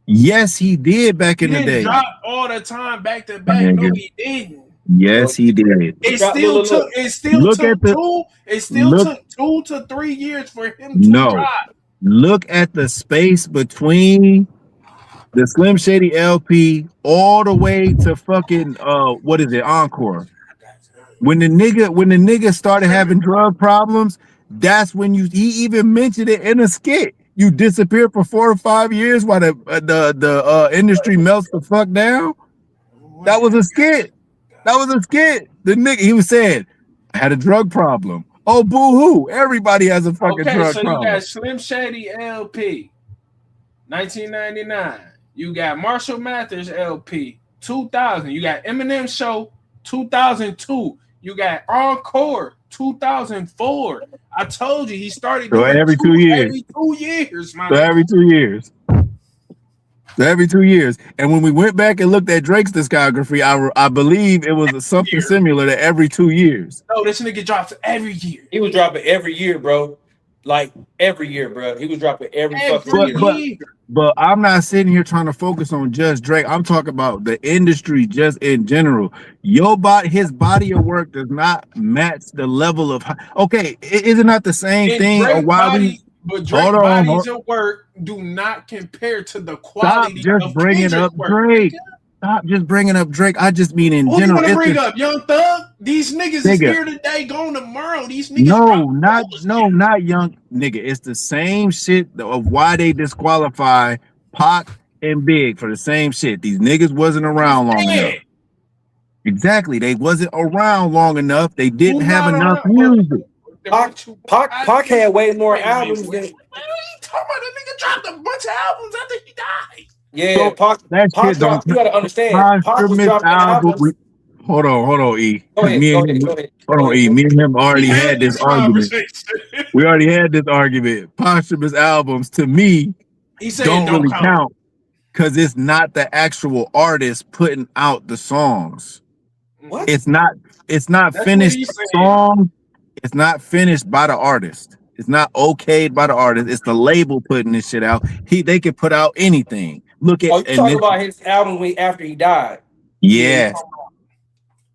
yes, he did back He in the didn't day. drop all the time back to My back. No, nigga. he didn't. Yes, he did. He It dropped still took. look. It still Look took at the two. It still look took 2 to 3 years for him to no. drop. Look at the space between the Slim Shady LP all the way to fucking what is it, Encore. When the nigga started having drug problems, that's when he even mentioned it in a skit. You disappear for 4 or 5 years while the industry melts the fuck down. That was a skit. That was a skit. The nigga, he was saying, I had a drug problem. Oh, boo-hoo. Everybody has a fucking Okay, drug so you problem. got Slim Shady LP, 1999. You got Marshall Mathers LP, 2000. You got Eminem Show, 2002. You got Encore, 2004. I told you he started So doing every 2 two years. every 2 years, my So nigga. every 2 years. So every 2 years. And when we went back and looked at Drake's discography, I believe it was something Year. similar to every 2 years. No, this nigga drops every year. He was dropping every year, bro. Like every year, bro. He was dropping every fucking Every year. year. But I'm not sitting here trying to focus on just Drake. I'm talking about the industry just in general. His body of work does not match the level of. Okay, is it not the same And thing? Or Drake why we? Drake Hold bodies on. of work do not compare to the Stop quality just of bringing Kendrick up work. Drake. Nigga. Stop just bringing up Drake. I just mean in Who you general. want to It's bring the up? Young Thug? These niggas is nigga. here today, gone tomorrow. These niggas No, drop not young nigga. It's the same shit of why they disqualify Pac and Big for the same shit. These niggas wasn't around long enough. Exactly, they wasn't around long enough. They didn't Who have not enough around? Well, music. Pac had way more Wait a minute, albums wait. than. What are you talking about? That nigga dropped a bunch of albums after he died. Yeah, So that Pac shit don't dropped. You gotta understand. Pac was posthumous dropping album. albums. Hold on, E. Go Because ahead, me go and ahead, him, go ahead, hold go on, ahead. E. Me and him We already had had this this argument. conversation. We already had this argument. Posthumous albums to me He said don't don't really count. count because it's not the actual artist putting out the songs. What? It's not That's what finished he's saying. song. It's not finished by the artist. It's not okayed by the artist. It's the label putting this shit out. They could put out anything. Look at Oh, you talking about his album after he died? yes.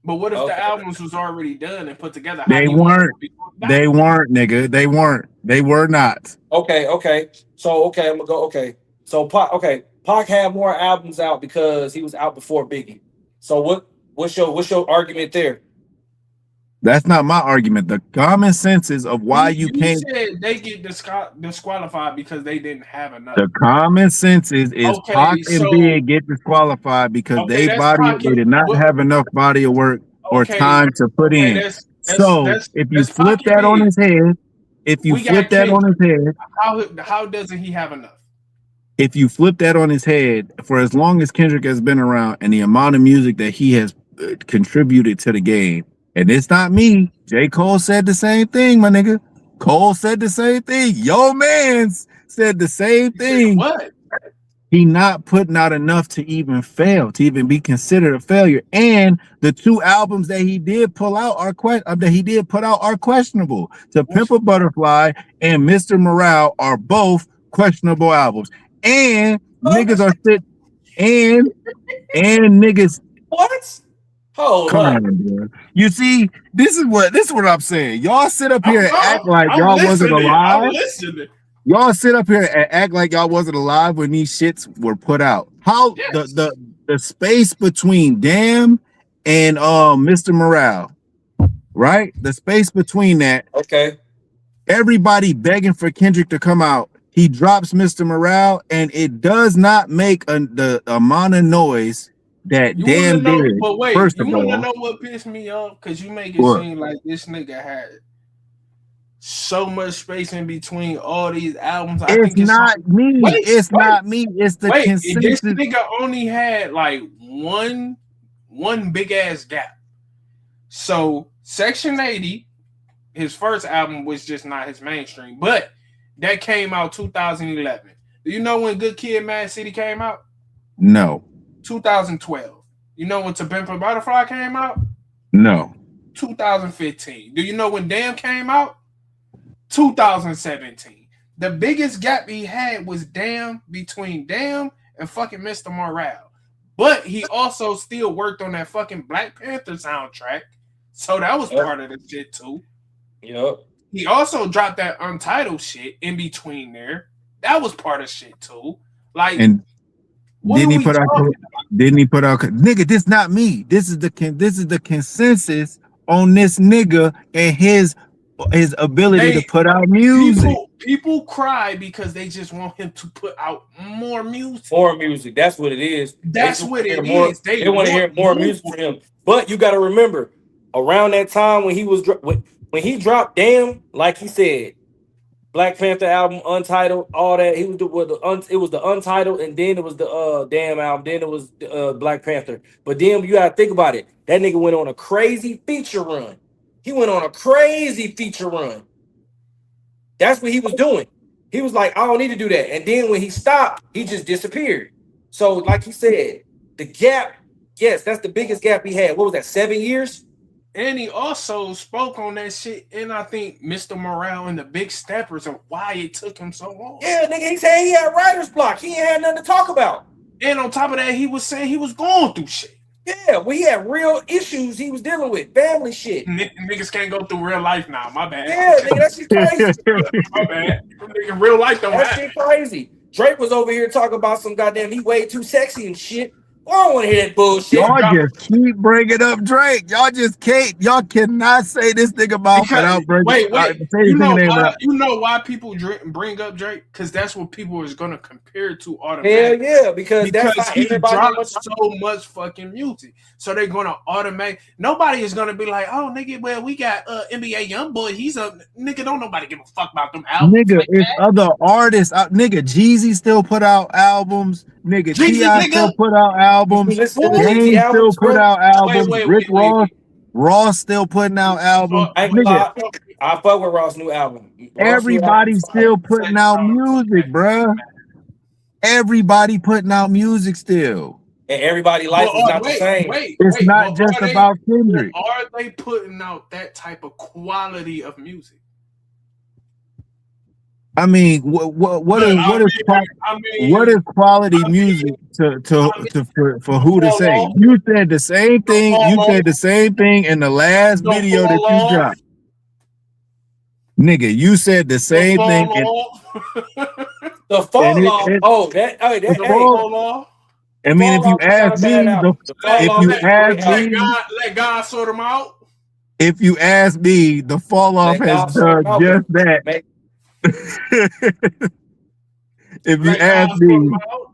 But what if the Okay. albums was already done and put together? How They he wanted weren't. to be put back? They weren't, nigga. They weren't. They were not. Okay. So I'm gonna go. Okay. So Pac had more albums out because he was out before Biggie. So what's your argument there? That's not my argument. The common sense is of why you can't. said they get disqualified because they didn't have enough. The common sense is Okay, Pac and so Big get disqualified because okay, that's they did not What, have enough body of work or okay, time to put okay, in. So if you that's flip Pocket that on Big. his head, if you We flip got that on Kendrick. his head, How doesn't he have enough? if you flip that on his head, for as long as Kendrick has been around and the amount of music that he has contributed to the game, and it's not me, J. Cole said the same thing, my nigga. Cole said the same thing. Yo, mans said the same He said thing. what? He not putting out enough to even fail, to even be considered a failure. And the 2 albums that he did pull out are questionable. To Pimp a Butterfly and Mr. Morale are both questionable albums. And niggas are sit and niggas. What? Hold Come up. on, bro. You see, this is what I'm saying. Y'all sit up here and act like y'all wasn't alive. I'm listening. Y'all sit up here and act like y'all wasn't alive when these shits were put out. How the space between Damn and Mr. Morale, right? The space between that. Okay. Everybody begging for Kendrick to come out. He drops Mr. Morale, and it does not make the amount of noise that Damn did. But wait, First you of want to all, know what pissed me off? Because you make it seem like this nigga had so much space in between all these albums. It's not me. It's the consensus. This nigga only had like one big ass gap. So Section 80, his first album was just not his mainstream, but that came out 2011. Do you know when Good Kid, Mad City came out? No. 2012. You know when To Pimp a Butterfly came out? No. 2015. Do you know when Damn came out? 2017. The biggest gap he had was between Damn and fucking Mr. Morale. But he also still worked on that fucking Black Panther soundtrack. So that was part of the shit too. Yep. He also dropped that Untitled shit in between there. That was part of shit too. Like, and didn't he put out nigga, this not me. This is the consensus on this nigga and his ability to put out music. People cry because they just want him to put out more music. More music. That's what it is. That's what it is. They want to hear more music from him. But you got to remember, around that time when he dropped Damn, like he said, Black Panther album, Untitled, all that. He was it was the Untitled, and then it was the Damn album, then it was Black Panther. But then you gotta think about it. That nigga went on a crazy feature run. He went on a crazy feature run. That's what he was doing. He was like, I don't need to do that. And then when he stopped, he just disappeared. So, like he said, the gap, yes, that's the biggest gap he had. What was that, 7 years? And he also spoke on that shit, and I think Mr. Morale and the Big Steppers of why it took him so long. Yeah, nigga, he said he had writer's block. He ain't had nothing to talk about. And on top of that, he was saying he was going through shit. Yeah, well, he had real issues he was dealing with, family shit. Niggas can't go through real life now. My bad. Yeah, nigga, that shit crazy. My bad. Nigga, real life don't that shit crazy. Drake was over here talking about some goddamn he way too sexy and shit. I don't want to hear that bullshit. Y'all just keep bringing up Drake. Y'all just can't. Y'all cannot say this thing about without bringing. Wait. You know why people bring up Drake? Because that's what people is gonna compare to automatically. Hell yeah, because that's he dropped so much fucking music, so they're gonna automatic. Nobody is gonna be like, oh nigga, well we got NBA YoungBoy. He's a nigga. Don't nobody give a fuck about them albums. Nigga, like it's other artists. Nigga, Jeezy still put out albums. Nigga, T.I. still put out albums. Game still put out albums. Rick Ross still putting out albums. I fuck with Ross' new album. Everybody's still putting out music, bruh. Everybody putting out music still. And everybody's life is not the same. It's not just about Kendrick. Are they putting out that type of quality of music? I mean, what is quality music for who to say? You said the same thing. You said the same thing in the last video that you dropped, nigga. You said the same thing. The fall off. I mean, if you ask me, let God sort them out. If you ask me, the fall off Let has God serve done Malcolm. just that. Make, If you Let ask God sort me, 'em out.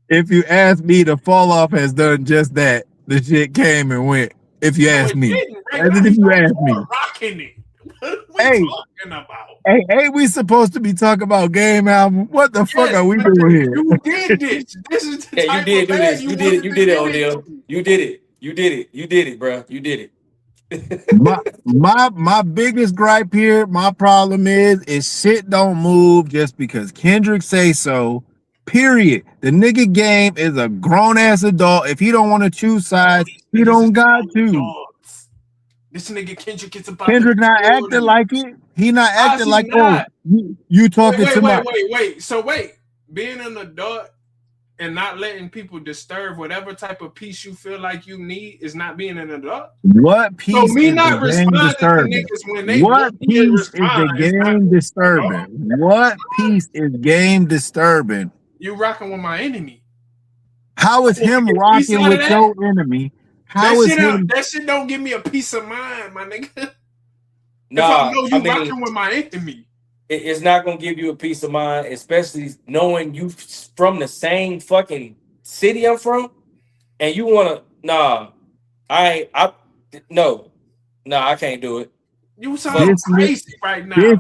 if you ask me, the fall off has done just that. The shit came and went. If you No, ask it me, didn't. Right as now, in if he's you on ask me, tour rocking it. What are we hey, talking about? hey, ain't we supposed to be talking about game album? What the fuck Yes, are we but doing here? you did this. This is the yeah, you type of did do man this. you You did it. wanted You to did it, get O'Neal. into. You did it. You did it. You did it, bro. You did it. My biggest gripe here, my problem is shit don't move just because Kendrick say so. Period. The nigga game is a grown ass adult. If he don't want to choose All sides, these he niggas is don't got grown to. adults. This nigga Kendrick is about to be Kendrick not acting 40. like it. He not How's acting he like, oh, not? you talking to my Wait. So wait, being an adult and not letting people disturb whatever type of peace you feel like you need is not being an adult. what So piece me is the not game responding to disturbing? niggas when they What want me to piece is respond the is not game disturbing? What piece is game disturbing? you rocking with my enemy. How I'm is supposed to him get a piece rocking out of with that. your enemy? How is him? That shit don't give me a peace of mind, my nigga. If I Nah, know I you mean, rocking with my enemy. it's not gonna give you a peace of mind, especially knowing you from the same fucking city I'm from, and you wanna no, I can't do it. You sound Fuck. This ni- crazy right now. this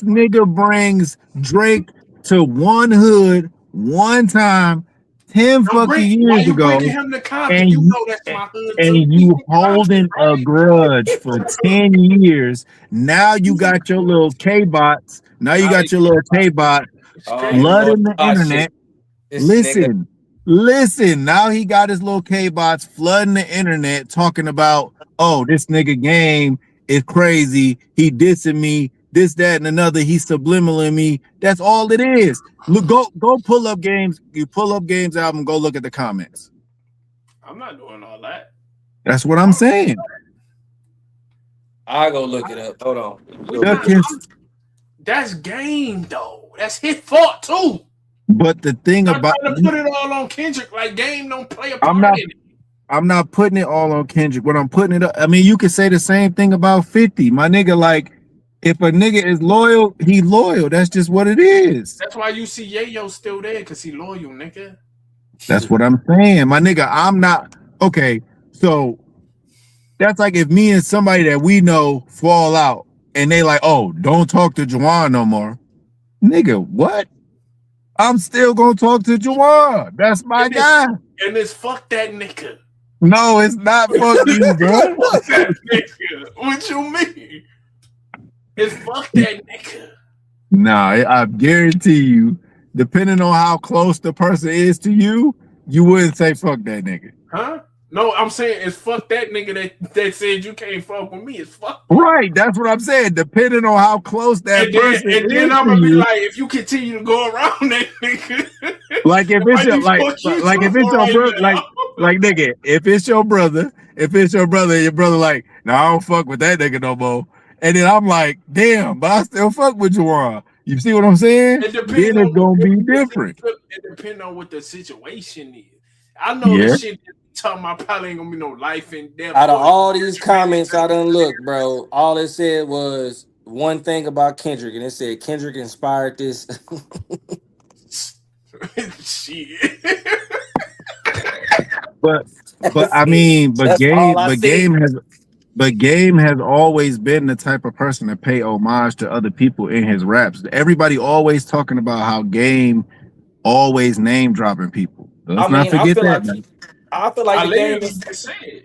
nigga brings Drake to one hood one time 10 fucking Why years you bringing ago, him to Compton? You and know that's my hood too. and We you from Compton, holding a right? grudge for 10 years. Now you got your little K-bots. Now you Nah, they got your little K-bot it's Oh crazy. Lord, flooding the shit. internet. This nigga. Listen. Now he got his little K-bots flooding the internet talking about, oh, this nigga game is crazy. He dissing me, this, that, and another. He's subliminaling me. That's all it is. Look, go pull up games. You pull up games album, go look at the comments. I'm not doing all that. That's what I'm saying. I'll go look it up. Hold on. We The not. cons- That's game though. That's his fault too. But the thing Stop about trying to put it all on Kendrick. Like game don't play a I'm part not in it. I'm not putting it all on Kendrick. What I'm putting it up, I mean, you could say the same thing about 50. My nigga, like, if a nigga is loyal, he loyal. That's just what it is. That's why you see Yayo still there because he loyal, nigga. That's what I'm saying. My nigga, I'm not okay. So that's like if me and somebody that we know fall out and they like, oh, don't talk to Juwan no more. Nigga, what? I'm still gonna talk to Juwan. That's my guy. And it's fuck that nigga. No, it's not fuck you, bro. Fuck that nigga. What you mean? It's fuck that nigga. Nah, I guarantee you, depending on how close the person is to you, you wouldn't say fuck that nigga. Huh? No, I'm saying it's fuck that nigga that said you can't fuck with me. It's fuck. Right, that's what I'm saying. Depending on how close that person is then I'm to gonna be you, like, if you continue to go around that nigga, like if it's your like if it's your brother, like nigga, if it's your brother, your brother like, nah, I don't fuck with that nigga no more. And then I'm like, damn, but I still fuck with Juwan. You see what I'm saying? It depends Then it's gonna be different. It depends on what the situation is. I know Yeah. the shit that talking about probably ain't gonna be no life and death. Out of all these comments I done looked, bro, all it said was one thing about Kendrick, and it said Kendrick inspired this. Shit. But I mean, That's all I see. Game has always been the type of person to pay homage to other people in his raps. Everybody always talking about how Game always name dropping people. Let's not forget that. I feel like the game is said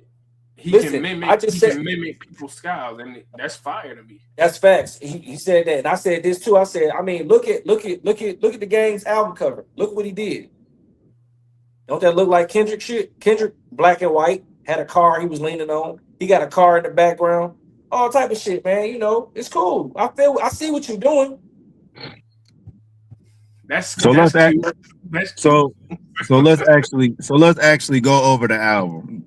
he Listen, can mimic. I just said- can mimic people's styles, and that's fire to me. that's facts. He said that, and I said this too. I said, I mean, look at the Gang's album cover. Look what he did. Don't that look like Kendrick shit? Kendrick, black and white, had a car he was leaning on. He got a car in the background. All type of shit, man. You know, it's cool. I see what you're doing. So let's actually go over the album.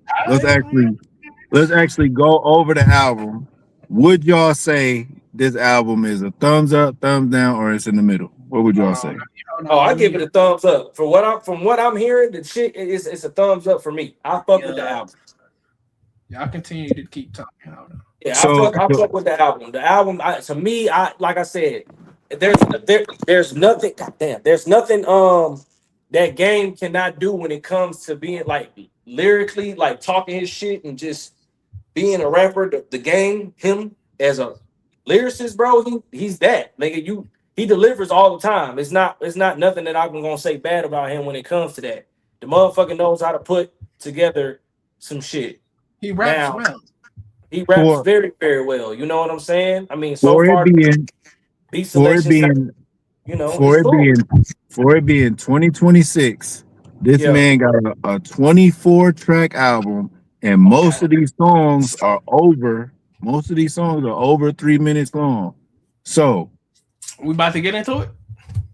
Let's actually go over the album. Would y'all say this album is a thumbs up, thumbs down, or it's in the middle? What would y'all say? Oh, I give it a thumbs up. From what I'm hearing, the shit it's a thumbs up for me. I fuck with the album. Y'all continue to keep talking. Hold on. Yeah, So, I so fuck with the album. The album, to me, like I said, there's nothing. Goddamn, there's nothing. That Game cannot do when it comes to being like lyrically, like talking his shit and just being a rapper. The Game, him as a lyricist, bro, he's that nigga. He delivers all the time. It's not nothing that I'm gonna say bad about him when it comes to that. The motherfucker knows how to put together some shit. He raps Now well. he raps for very, very well. You know what I'm saying? I mean, so for it far being beat for it selection, being it's cool. for it being 2026, this Yeah. man got a 24 track album, and Okay. most of these songs are over 3 minutes long. So We about to get into it.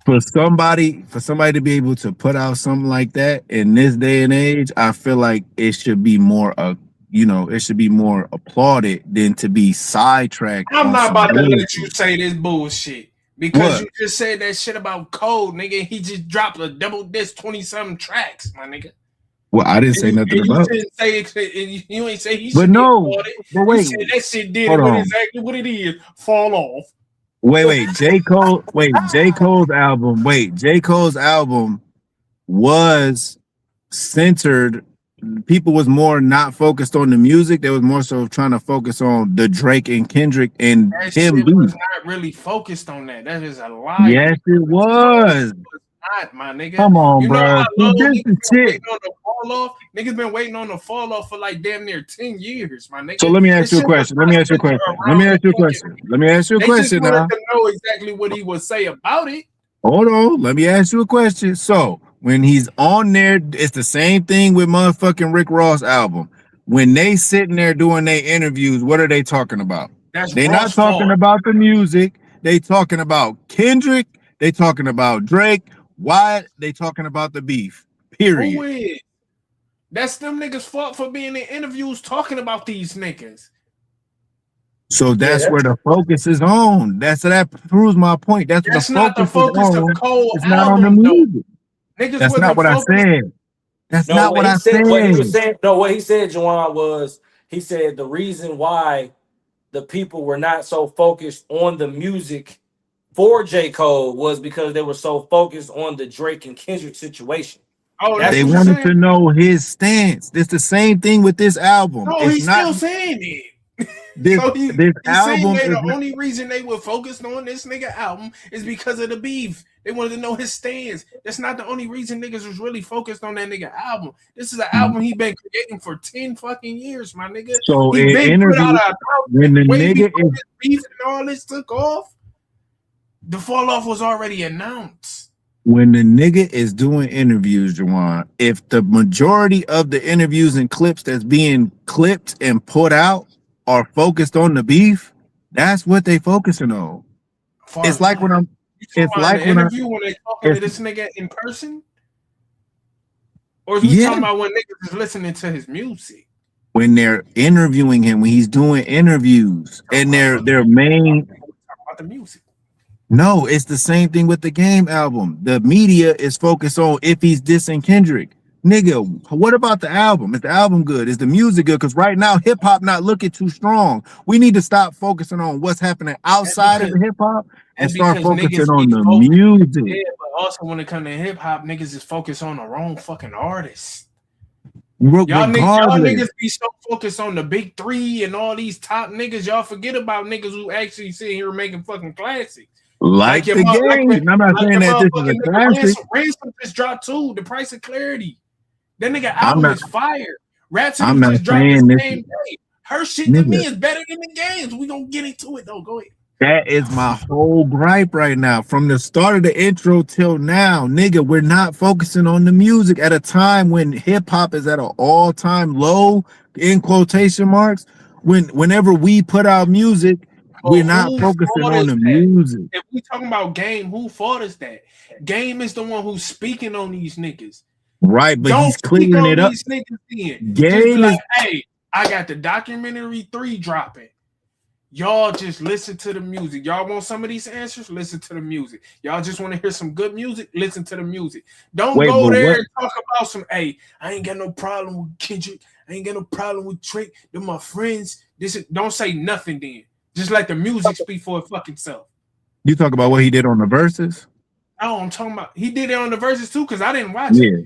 for somebody to be able to put out something like that in this day and age, I feel like it should be more it should be more applauded than to be sidetracked I'm on not some about to let you bullshit. say this bullshit because What? you just said that shit about Cole, nigga. He just dropped a double disc 20-something tracks, my nigga. Well, I didn't say And nothing you about. didn't say you ain't say he But should be no, applauded. but You wait, said that shit did hold it what on. exactly what it is. Fall off. Wait. J. Cole's album was centered. People was more not focused on the music. They was more so trying to focus on the Drake and Kendrick and That him shit was beef. not really focused on that. That is a lie. Yes, it was. It was not, my nigga. Come on, You know bro. how See, long this niggas is been shit. waiting on the fall off? Niggas been waiting on the fall off for like damn near 10 years, my So nigga. let me ask This you a shit was question. Let not me ask you a centered question. Let around me ask the you a fucking question. beat. Let me ask you a They just question wanted now. to know exactly what he would say about it. Hold on. Let me ask you a question. So when he's on there, it's the same thing with motherfucking Rick Ross album. When they sitting there doing their interviews, what are they talking about? That's They not Ross' talking fault. about the music. They talking about Kendrick. They talking about Drake. Why they talking about the beef? Who Period. is? That's them niggas' fault for being in interviews talking about these niggas. So Yeah, that's where the focus is on. That proves my point. That's what the That's not the focus is focus of on. Cole It's not on the album though. music. Niggas That's not wasn't what I focused. said. That's no, not what what he I said, what he was said. saying, no, what he said, Juwan, was he said the reason why the people were not so focused on the music for J. Cole was because they were so focused on the Drake and Kendrick situation. Oh, that's That's They what what you wanted saying? to know his stance. It's the same thing with this album. No, It's he's not still saying it. this So this he's saying album that is the not, only reason they were focused on this nigga album is because of the beef. They wanted to know his stance. That's not the only reason niggas was really focused on that nigga album. This is an album he been creating for 10 fucking years, my nigga. so He in been put out interview an when announcement the way nigga before is this beef and all this took off. The fall off was already announced. when the nigga is doing interviews, Jawan, if the majority of the interviews and clips that's being clipped and put out are focused on the beef, that's what they focusing on. Far It's as like when what? I'm You talking it's about in like the when I interview when they talking to it's this nigga in person? Or is we yeah, talking about when niggas is listening to his music? when they're interviewing him, when he's doing interviews and their main Talking about the music. no, it's the same thing with the Game album. The media is focused on if he's dissing Kendrick. Nigga, what about the album? Is the album good? Is the music good? Because right now, hip hop not looking too strong. We need to stop focusing on what's happening That's outside of because the hip hop and that's start because focusing niggas on be the focused. music. Yeah, but also when it comes to hip hop, niggas is focused on the wrong fucking artists. Y'all Regardless, niggas be so focused on the big three and all these top niggas, y'all forget about niggas who actually sit here making fucking classics. Like like your the Game. And I'm not like saying your that this is motherfucking a nigga classic. Ransom just dropped too. The Price of Clarity. That nigga I'm album not. is fire. I'm Rhapsody not just dropped the saying this, same day. Her shit to nigga. me is better than the games. We gonna get into it though. Go ahead. That is my whole gripe right now. From the start of the intro till now, nigga, we're not focusing on the music at a time when hip hop is at an all-time low, in quotation marks. Whenever we put out music, But we're not who focusing fought on is the that? music. If we talking about Game, who fought is that? Game is the one who's speaking on these niggas. Right, but Don't he's speak clearing on it up. these niggas then. Just be Game like, is hey, I got the documentary 3 dropping. Y'all just listen to the music. Y'all want some of these answers? Listen to the music. Y'all just want to hear some good music? Listen to the music. Don't wait, go but there what and talk about some, hey, I ain't got no problem with Kendrick. I ain't got no problem with Drake. They're my friends. Don't say nothing then. Just let the music speak for its fucking self. You talk about what he did on the verses? Oh, I'm talking about he did it on the verses too because I didn't watch Yeah. it.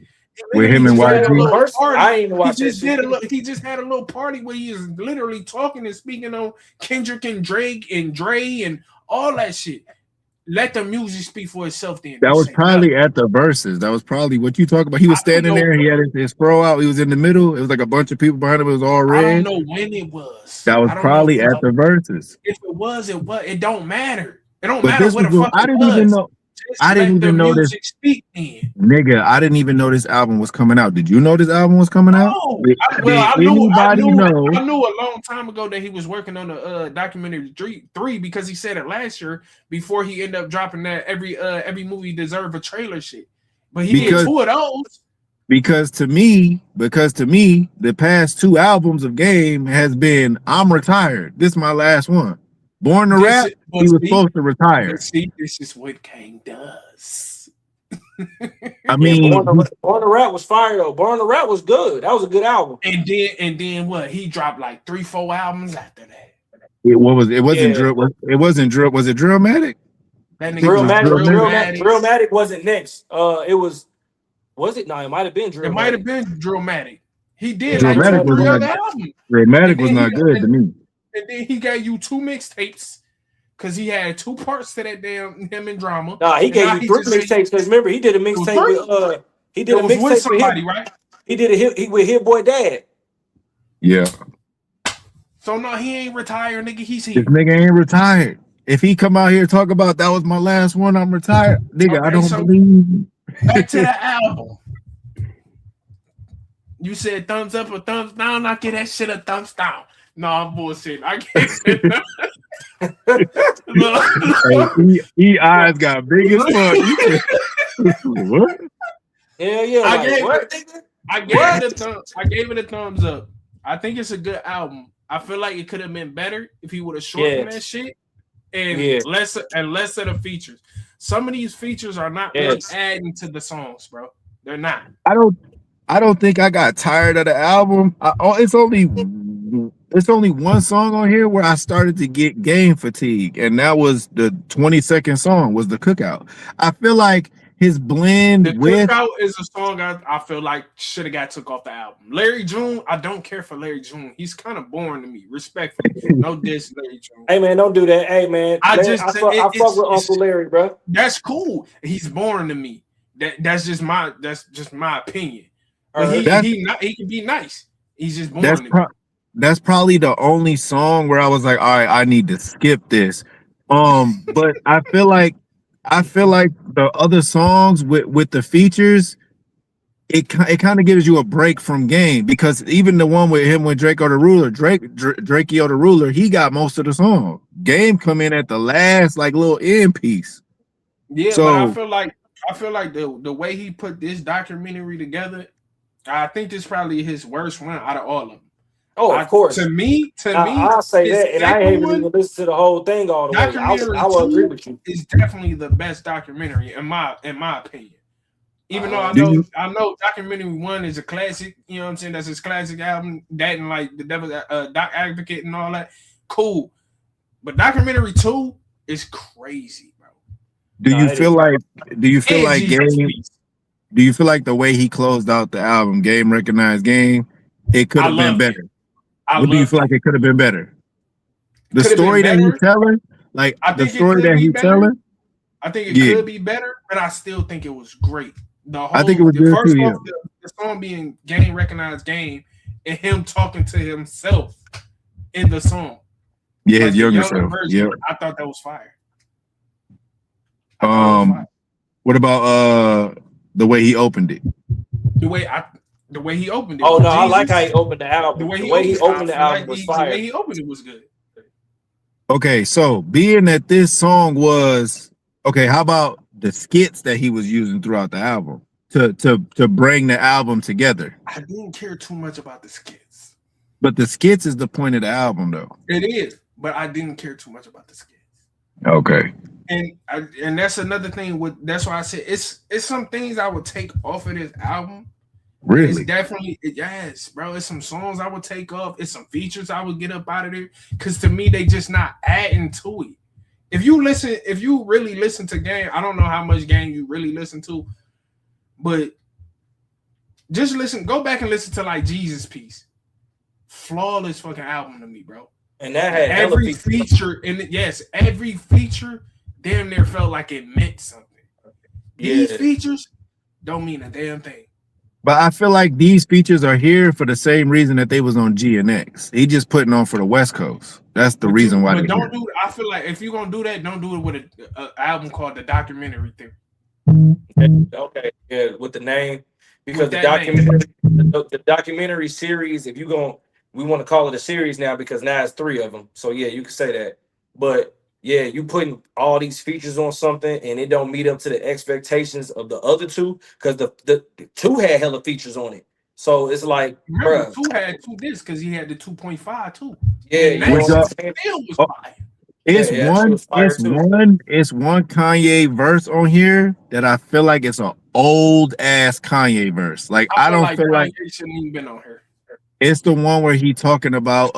With him and YG. I ain't watched he that just shit. he just had a little party where he is literally talking and speaking on Kendrick and Drake and Dre and all that shit. Let the music speak for itself then. That was probably at the verses. That was probably what you talk about. He was standing there. He had his throw out. He was in the middle. It was like a bunch of people behind him. It was all red. I don't know when it was. That was probably at the verses. If it was, it was. It don't matter. It don't matter what the fuck I didn't even know. I didn't even know this. Nigga, I didn't even know this album was coming out. Did you know this album was coming out? I knew a long time ago that he was working on the documentary 3 because he said it last year before he ended up dropping that every movie deserve a trailer shit. But he did 2 of those. Because to me, the past 2 albums of Game has been I'm retired. This is my last one. Born to Rap, he was supposed to retire. See, this is what Kane does. I mean, Born to Rap was fire though. Born to Rap was good. That was a good album. And then what? He dropped like 3-4 albums after that. It wasn't Drill. It wasn't Drill. Was it Drillmatic? That nigga Drillmatic wasn't next. Was it? No, it might have been Drillmatic. It might have been Drillmatic. He did Drillmatic was Drillmatic was not good to me. And then he gave you 2 mixtapes because he had 2 parts to that damn him and Drama. Nah, he gave you 3 mixtapes because remember he did a mixtape with he did a mixtape with somebody, right? He did a hit with Hit Boy Dad. Yeah. So no, he ain't retired, nigga. He's here. This nigga ain't retired. If he come out here and talk about that was my last one, I'm retired, nigga. Okay, I don't believe. Back to the album. You said thumbs up or thumbs down. I give that shit a thumbs down. No, I'm bullshit. I can't say that. He eyes got big as fuck. What? Yeah. I gave it a thumbs up. I think it's a good album. I feel like it could have been better if he would have shortened that shit and less of the features. Some of these features are not really adding to the songs, bro. They're not. I don't think I got tired of the album. It's only one song on here where I started to get game fatigue, and that was the 22nd song, was the Cookout. I feel like his blend Cookout is a song I feel like should have got took off the album. Larry June, I don't care for Larry June. He's kind of boring to me, respectfully. No diss, Larry June. Hey man, don't do that. Hey man, I fuck with Uncle Larry, bro. That's cool. He's boring to me. That's just my opinion. But he can be nice. He's just boring to me. That's probably the only song where I was like, all right, I need to skip this. But I feel like the other songs with the features, it kind of gives you a break from Game, because even the one with him with Drakeo the Ruler, Drakeo the Ruler, he got most of the song. Game come in at the last like little end piece. Yeah, so, but I feel like the way he put this documentary together, I think this is probably his worst one out of all of them. Oh, of course. To me, I'll say that, and I ain't even listen to the whole thing all the way. I will agree with you. It's definitely the best documentary in my opinion. Even though I know documentary 1 is a classic, you know what I'm saying? That's his classic album. That and like the Devil's Doc Advocate and all that. Cool. But documentary 2 is crazy, bro. Do you feel like the way he closed out the album, Game Recognized Game, it could have been better? What do you feel like it could have been better? The story that he's telling, like the story that he's telling. I think it could be better, but I still think it was great. I think it was good first too, off, the song being Game Recognized Game and him talking to himself in the song. Yeah, his younger self. Yeah, I thought that was fire. What about the way he opened it? The way he opened it. Oh no, I like how he opened the album. The way he opened the album was fire. The way he opened it was good. Okay, so being that this song was how about the skits that he was using throughout the album to bring the album together? I didn't care too much about the skits. But the skits is the point of the album, though. It is, but I didn't care too much about the skits. Okay. And that's another thing. That's why I said it's some things I would take off of this album. Really? It's definitely yes, bro. It's some songs I would take off. It's some features I would get up out of there. Cause to me, they just not adding to it. If you really listen to Game, I don't know how much Game you really listen to, but just listen, go back and listen to like Jesus Piece. Flawless fucking album to me, bro. And that had Every feature in it, yes, every feature damn near felt like it meant something. These features don't mean a damn thing. But I feel like these features are here for the same reason that they was on G and X. He just putting on for the West Coast. That's the reason why. But don't do. I feel like if you're gonna do that, don't do it with an album called The Documentary Theory. Okay, yeah, with the name, because the documentary series. If you going, we want to call it a series now because now it's 3 of them. So yeah, you can say that. But yeah, you putting all these features on something and it don't meet up to the expectations of the other 2 because the 2 had hella features on it. So it's like, remember, 2 had 2 discs because he had the 2.5 too. Yeah, It's one Kanye verse on here that I feel like it's an old ass Kanye verse. Like I don't feel like it shouldn't even been on here. It's the one where he talking about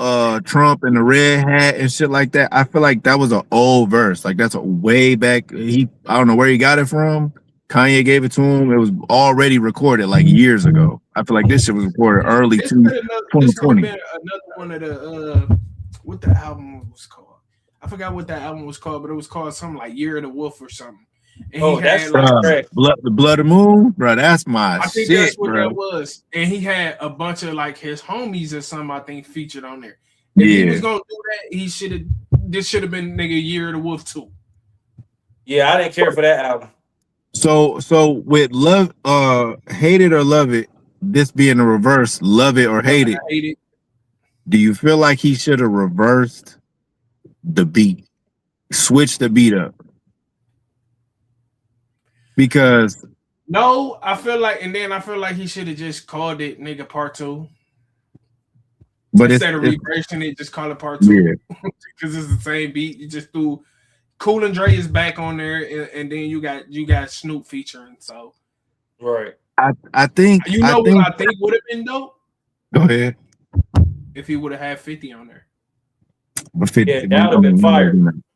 Trump and the red hat and shit like that. I feel like that was an old verse. Like that's a way back. I don't know where he got it from. Kanye gave it to him. It was already recorded like years ago. I feel like this shit was recorded early 2020. Another one of the what the album was called. I forgot what that album was called, but it was called something like Year of the Wolf or something. And that's like, the Blood of Moon, bro. That's my I think shit, that's what bro. that was. And he had a bunch of like his homies or something, I think, featured on there. If he was gonna do that, he should have. This should have been nigga Year of the Wolf too. Yeah, I didn't care for that album. So with love, hate it or love it, this being the reverse, love it or hate it. Do you feel like he should have reversed the beat, switched the beat up? Because no, I feel like he should have just called it nigga part 2. But instead of reversing it, just call it part 2. Because it's the same beat. You just threw Cool and Dre is back on there, and then you got Snoop featuring. So right. I think what I think would have been dope. Go ahead. If he would have had 50 on there. But 50, yeah, that would have been fire.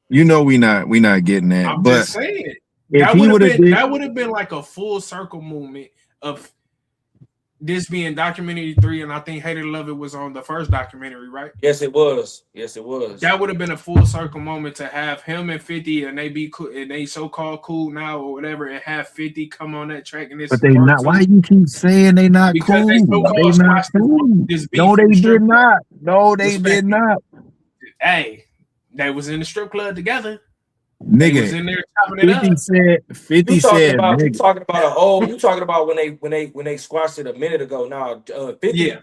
You know we not getting that. I'm but just saying. That would have been like a full circle movement of this being documentary 3, and I think Hate It or Love It was on the first documentary, right? Yes, it was. That would have been a full circle moment to have him and 50, and they be cool, and they so-called cool now or whatever, and have 50 come on that track. And this, but they not. 2. Why you keep saying they not because cool? They not cool. No, they did not. No, they did not. Hey, they was in the strip club together. Nigga, was in there chopping it up. 50 you said, you talking about a whole. You talking about when they squashed it a minute ago. Now, 50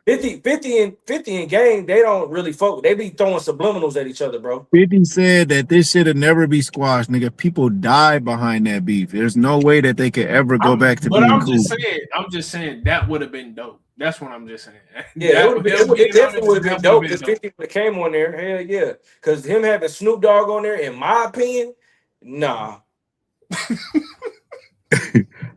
and Game, they don't really focus. They be throwing subliminals at each other, bro. 50 said that this shit would never be squashed, nigga. People die behind that beef. There's no way that they could ever go back to being cool. I'm just saying that would have been dope. That's what I'm just saying. Yeah, it definitely would have been dope because 50 would have came on there. Hell yeah. Because him having Snoop Dogg on there, in my opinion, nah.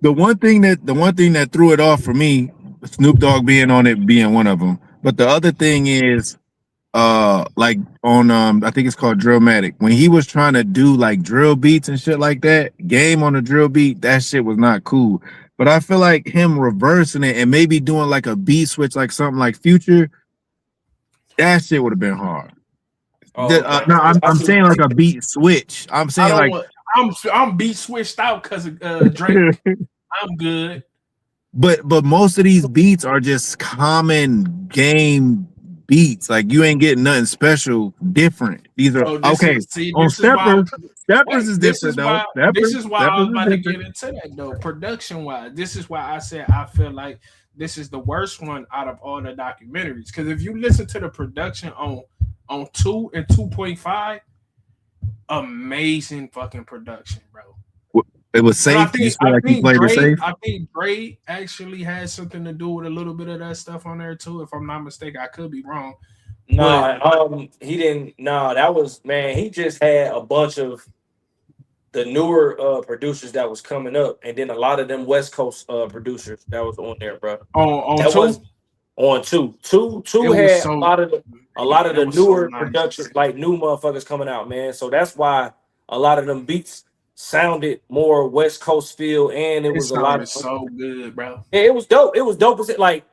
The one thing that threw it off for me, Snoop Dogg being on it being one of them. But the other thing is, like on I think it's called Drillmatic. When he was trying to do like drill beats and shit like that, Game on the drill beat, that shit was not cool. But I feel like him reversing it and maybe doing like a beat switch, like something like Future, that shit would have been hard. Oh, no, I'm saying like a beat switch. I'm saying like I'm beat switched out because of Drake. I'm good. But most of these beats are just common Game beats. Like you ain't getting nothing special, different. These are okay. On Steppers is different though. This is why I was about to get into that though. Production wise, this is why I said I feel like this is the worst one out of all the documentaries. Because if you listen to the production on 2 and 2.5, amazing fucking production, bro. It was safe. I think Dre actually had something to do with a little bit of that stuff on there too. If I'm not mistaken, I could be wrong. No, he didn't. No, that was, man. He just had a bunch of the newer producers that was coming up, and then a lot of them West Coast producers that was on there, bro. On That two, was on two. Two it was had so a lot of it the was so newer nice. productions, like new motherfuckers coming out, man. So that's why a lot of them beats sounded more West Coast feel, and it It was a lot sounded of so good, bro. yeah, it was dope. It was dope as it like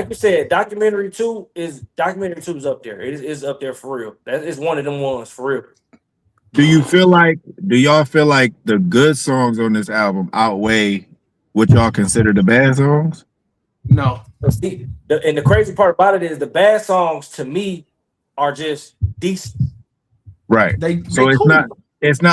you said, documentary two is up there. It is up there for real. That is one of them ones for real. Do y'all feel like the good songs on this album outweigh what y'all consider the bad songs? No, See, and the crazy part about it is the bad songs to me are just decent. Right. they So it's cool. not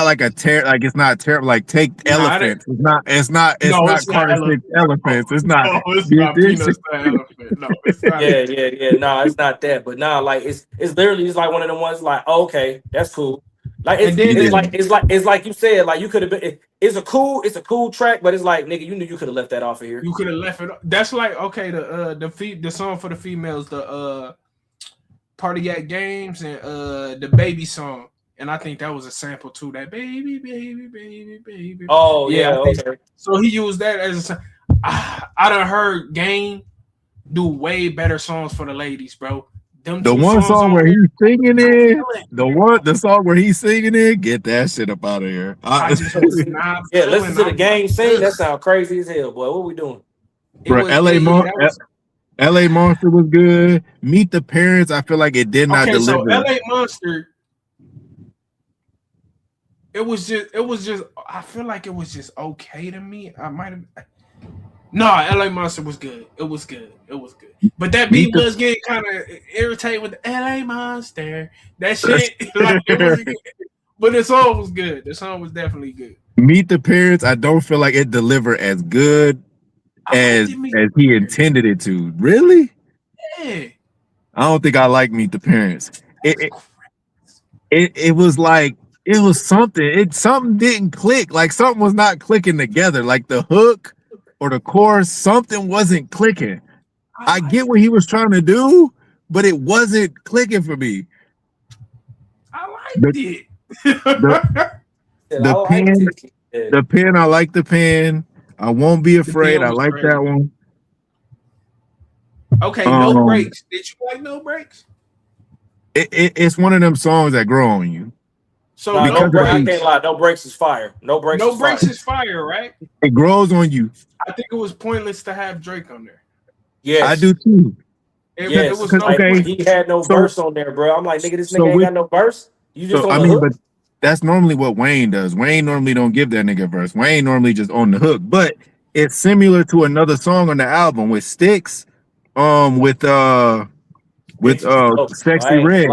like it's not terrible. Like take elephants. It's not Carter elephant. Six elephants. It's not No, it's not Peanuts the elephant. No, it's not. Yeah. No, it's not that. But nah, like it's literally just like one of them ones like, oh, okay, that's cool. Like it's like you said, like you could have been it's a cool track, but it's like nigga, you knew you could have left that off of here. You could have left it. That's like okay, the song for the females, the Party at Games and the baby song. And I think that was a sample too. That baby. Oh yeah, okay. So he used that as I done heard Game do way better songs for the ladies, bro. The one song where he's singing it, the song where he's singing it, get that shit up out of here. Listen to the Game sing. That sounds crazy as hell, boy. What we doing? Bro, LA Monster was good. Meet the Parents, I feel like it did not deliver. So LA Monster, it was just I feel like it was just okay to me. I might have No, LA Monster was good. It was good. But that beat was getting kind of irritated with the LA Monster. That shit, like, it was good. But the song was good. The song was definitely good. Meet the Parents, I don't feel like it delivered as good as he intended it to. Really? Yeah. I don't think I like Meet the Parents. It was like it was something. Something didn't click. Like something was not clicking together. Like the hook or the chorus, something wasn't clicking. I get what he was trying to do, but it wasn't clicking for me. I liked it. The pen, I like the pen. I Won't Be Afraid. I like that one. Okay, No Breaks. Did you like No Breaks? It's one of them songs that grow on you. So I can't lie. No Breaks is fire. No Breaks is fire, right? It grows on you. I think it was pointless to have Drake on there. Yes. I do too. It was he had no verse on there, bro. I'm like, nigga, this nigga ain't got no verse. You just on the hook? But that's normally what Wayne does. Wayne normally don't give that nigga a verse. Wayne normally just on the hook. But it's similar to another song on the album with Sticks, with Sexy Red.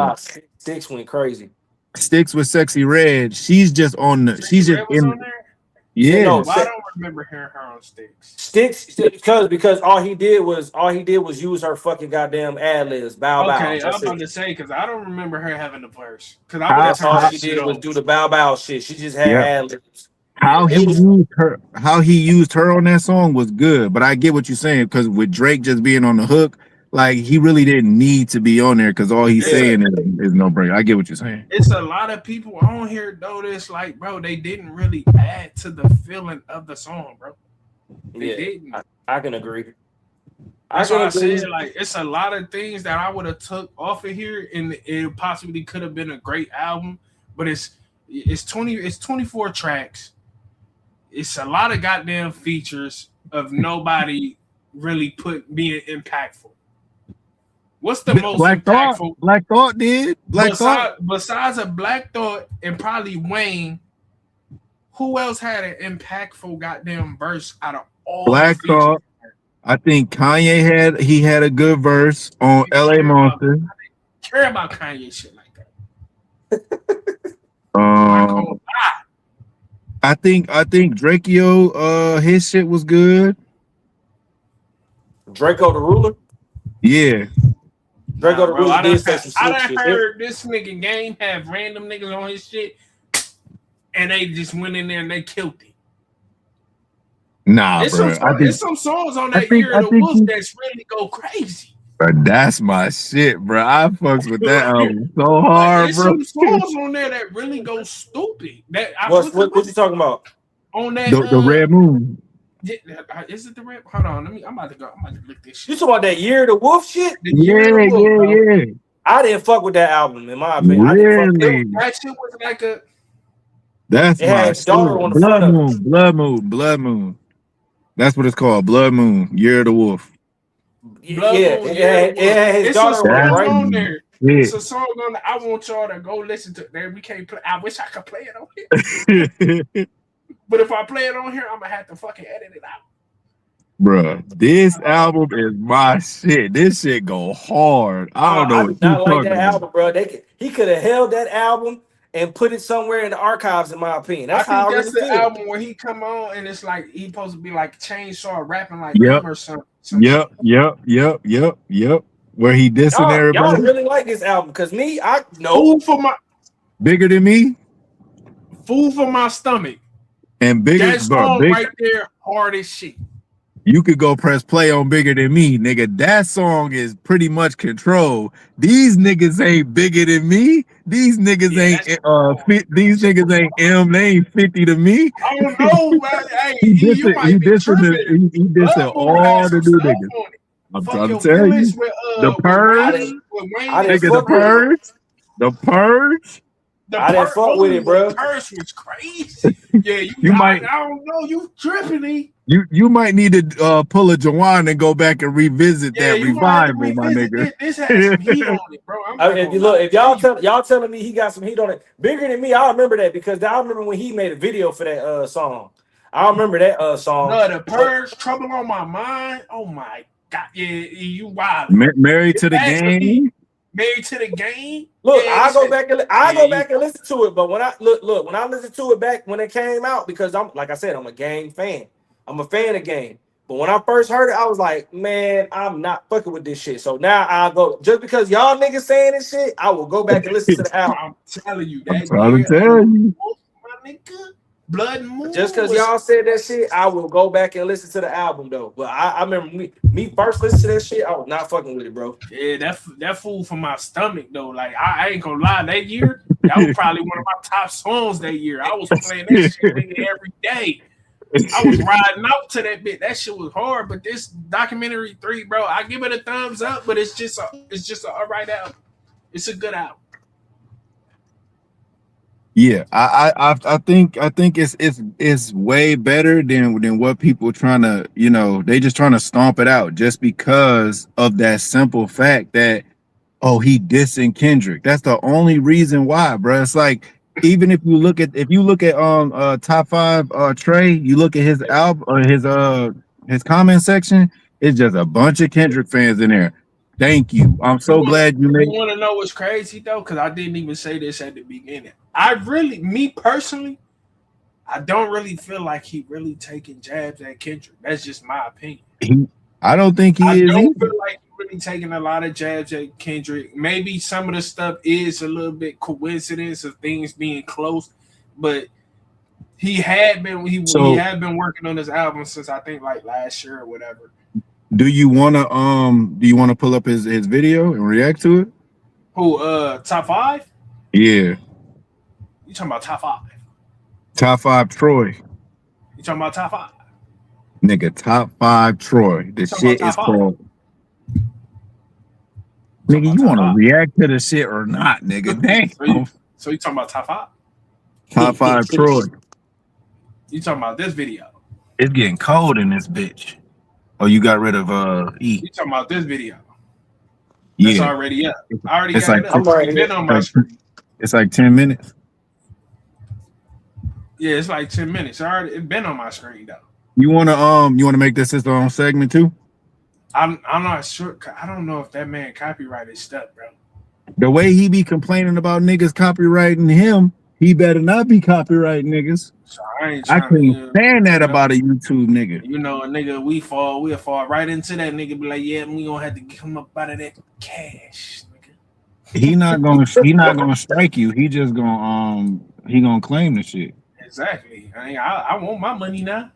Sticks went crazy. Sticks with Sexy Red. She's just on the. She's just in. Yeah. No, I don't remember hearing her on Sticks. Because all he did was use her fucking goddamn ad libs. Bow bow. Okay, I was about to say because I don't remember her having a verse. Because all she did was do the bow bow shit. She just had ad libs. How he used her on that song was good, but I get what you're saying because with Drake just being on the hook, like he really didn't need to be on there because all he's saying is no break. I get what you're saying. It's a lot of people on here though. That's like, bro, they didn't really add to the feeling of the song, bro. They didn't. I can agree. That's why I said like it's a lot of things that I would have took off of here, and it possibly could have been a great album. But it's 24 tracks. It's a lot of goddamn features of nobody really being impactful. What's the most impactful? Black Thought did. Besides a Black Thought and probably Wayne, who else had an impactful goddamn verse out of all Black Thought? I think Kanye had a good verse on LA Monster. I didn't care about Kanye shit like that. I think Drakeo, his shit was good. Draco the Ruler? Yeah. Draco the Ruler I done heard this nigga Game have random niggas on his shit, and they just went in there and they killed it. Nah, there's some songs on that Year of the Wolf that's really go crazy. But that's my shit, bro. I fucks with that album so Like, hard, there's bro. some songs on there that really go stupid. That What you talking about? on that The Red Moon. is it the red? Hold on, I'm about to look this shit. You talking about that Year of the Wolf shit? The Year of the Wolf, bro. Yeah. I didn't fuck with that album, in my opinion. Really? That shit was like a. That's It my had shit. daughter on the front of it. Blood Moon. That's what it's called. Blood Moon. Year of the Wolf. It had his daughter on it, right? On there. Yeah. It's a song on there. I want y'all to go listen to it. There, we can't play. I wish I could play it on here. But if I play it on here, I'm gonna have to fucking edit it out. Bruh, this album is my shit. This shit go hard. I don't know. I do not like that album, bro. He could have held that album and put it somewhere in the archives, in my opinion. That's how I really feel. Album where he come on and it's like he supposed to be like chainsaw rapping like him or something. Yep. Where he dissing everybody. Y'all really like this album because Bigger Than Me, Food for My Stomach, and Bigger. That song right there, hard as shit. You could go press play on Bigger Than Me, nigga. That song is pretty much Control. These niggas ain't bigger than me. These niggas ain't these niggas ain't M. They ain't 50 to me. I don't know, man. Hey, he dissing all the new niggas. I'm trying to tell you. The Purge. The Purge. I didn't fuck with it, bro. The Purge was crazy. Yeah, you might. I don't know. You tripping, You might need to pull a Jawan and go back and revisit that revival, my nigga. This has some heat on it, bro. If y'all telling me he got some heat on it, Bigger Than Me, I remember that because I remember when he made a video for that song. I remember that song. No, The Purge, Trouble on My Mind. Oh my God, yeah, you wild. Married to the Game. Married to the Game. Look, I go back and listen to it, but when I when I listened to it back when it came out, because I'm like I said, I'm a Game fan. I'm a fan of Game. But when I first heard it, I was like, man, I'm not fucking with this shit. So now I'll go, just because y'all niggas saying this shit, I will go back and listen to the album. I'm telling you, I'm trying to tell you. My nigga, Blood Moon. Just because y'all said that shit, I will go back and listen to the album though. But I remember me first listening to that shit, I was not fucking with it, bro. Yeah, that Food for My Stomach though. Like I ain't gonna lie, that year, that was probably one of my top songs that year. I was playing that shit every day. I was riding out to that bit. That shit was hard. But this documentary 3, bro, I give it a thumbs up. But it's just a alright album. It's a good album. Yeah, I think it's way better than what people trying to, they just trying to stomp it out just because of that simple fact that he dissing Kendrick. That's the only reason why, bro. It's like, even if you look at top 5 Trey, you look at his album or his comment section, it's just a bunch of Kendrick fans in there. Thank you. I'm so glad you made. You want to know what's crazy though? Because I didn't even say this at the beginning. Me personally, I don't really feel like he really taking jabs at Kendrick. That's just my opinion. I don't think he is. I don't feel like he's really taking a lot of jabs at Kendrick. Maybe some of the stuff is a little bit coincidence of things being close, but he had been working on this album since I think like last year or whatever. Do you want to pull up his video and react to it? Who top 5? Yeah. You talking about top 5? Top 5 Troy. You talking about top 5? Nigga, top 5 Troy. The shit is called. Nigga, you want to react to the shit or not, nigga? Damn. So you talking about top 5? Top 5 Troy. You talking about this video? It's getting cold in this bitch. Oh, you got rid of E. You talking about this video? Yeah. It's already up. I already it's got like, it up. It's been on my screen. It's like 10 minutes. Yeah, it's like 10 minutes. It's been on my screen though. You wanna make this his own segment too? I'm not sure. I don't know if that man copyrighted stuff, bro. The way he be complaining about niggas copyrighting him, he better not be copyrighting niggas. So I can't stand that about a YouTube nigga. A nigga, we'll fall right into that nigga. Be like, yeah, we gonna have to come up out of that cash, nigga. He not gonna strike you. He just gonna claim the shit. Exactly. I want my money now.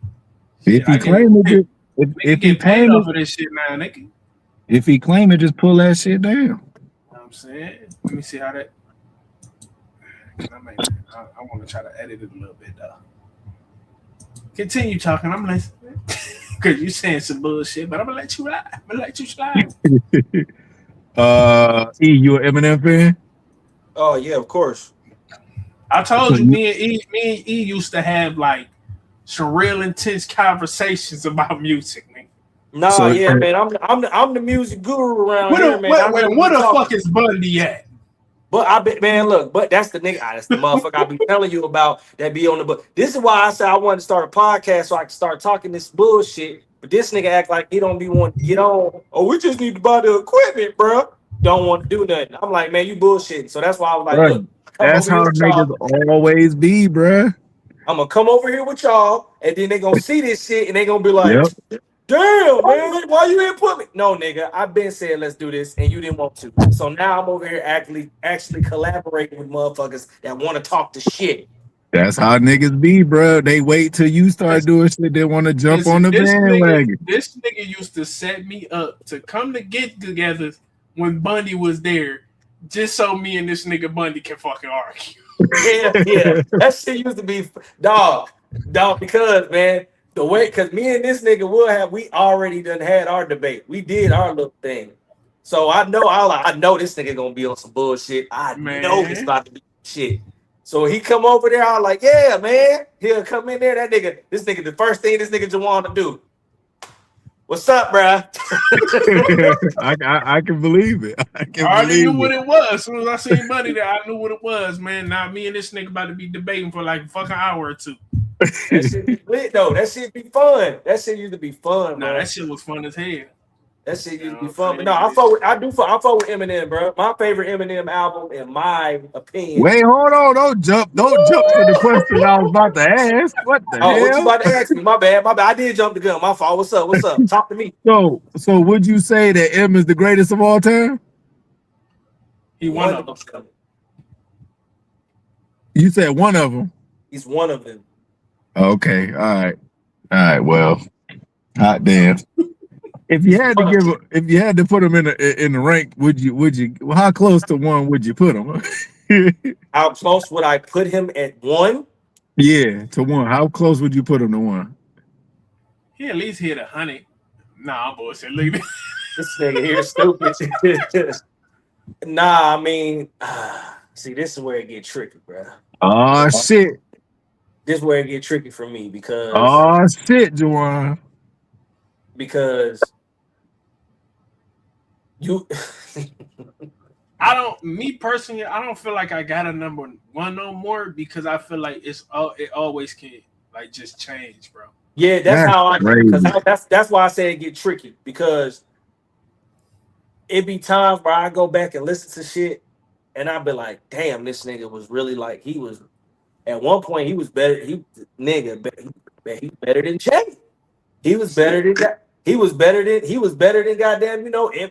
If he claims it, if he paid off for this shit now, nigga. If he claim it, just pull that shit down. You know what I'm saying? Let me see how that. I want to try to edit it a little bit though. Continue talking. I'm listening. Because you saying some bullshit, but I'm gonna let you ride. I'm gonna let you slide. E, you an Eminem fan? Oh yeah, of course. I told you, me and E used to have like some real intense conversations about music, man. Nah, So- yeah, man. I'm the music guru around here, man. Where the fuck is Bundy at? But I bet, man, look, but that's the nigga, that's the motherfucker I be telling you about that be on the book. This is why I said I wanted to start a podcast so I can start talking this bullshit. But this nigga act like he don't be wanting to get on. Oh, we just need to buy the equipment, bro. Don't want to do nothing. I'm like, man, you bullshitting. So that's why I was like, Right. look, That's how niggas always be, bruh. I'm gonna come over here with y'all, and then they gonna see this shit, and they gonna be like, Yep. damn, man, why you ain't put me? No, nigga, I've been saying let's do this, and you didn't want to. So now I'm over here actually collaborating with motherfuckers that want to talk the shit. That's how niggas be, bruh. They wait till you start doing shit. They want to jump on the bandwagon. This nigga used to set me up to come to get together when Bundy was there, just so me and this nigga Bundy can fucking argue. Yeah. That shit used to be dog, because man, the way, because me and this nigga we already done had our debate. We did our little thing. So I know this nigga gonna be on some bullshit. I know it's about to be shit. So he come over there, I'm like, yeah, man. He'll come in there. The first thing this nigga just want to do. What's up, bruh? I can believe it. I already knew what it was. As soon as I seen Bundy there, I knew what it was, man. Now me and this nigga about to be debating for like a fucking hour or two. That shit be lit though. That shit be fun. That shit used to be fun, Nah, bro. that shit was fun as hell. That shit used to be fun. But no, I fuck with Eminem, bro. My favorite Eminem album, in my opinion. Wait, hold on. Don't jump to the question I was about to ask. What the hell? What you about to ask me? My bad. I did jump the gun. My fault. What's up? Talk to me. So would you say that M is the greatest of all time? He one of them. You said one of them. He's one of them. Okay. All right. Well, hot damn. If you had to put him in the rank, would you? How close to one would you put him? How close would I put him at one? Yeah, to one. How close would you put him to one? He at least hit 100. Nah, I'm bullshit. Look at this nigga here, stupid. Nah, I mean, see, this is where it get tricky, bro. Oh shit. This is where it get tricky for me because. Oh shit, Juwan. Because you. Me personally, I don't feel like I got a number one no more because I feel like it always can like just change, bro. Yeah, that's how I. That's why I say it get tricky because it be times where I go back and listen to shit, and I be like, "Damn, this nigga was really like he was." At one point, he was better. He better than Jay. He was better than that. He was better than goddamn.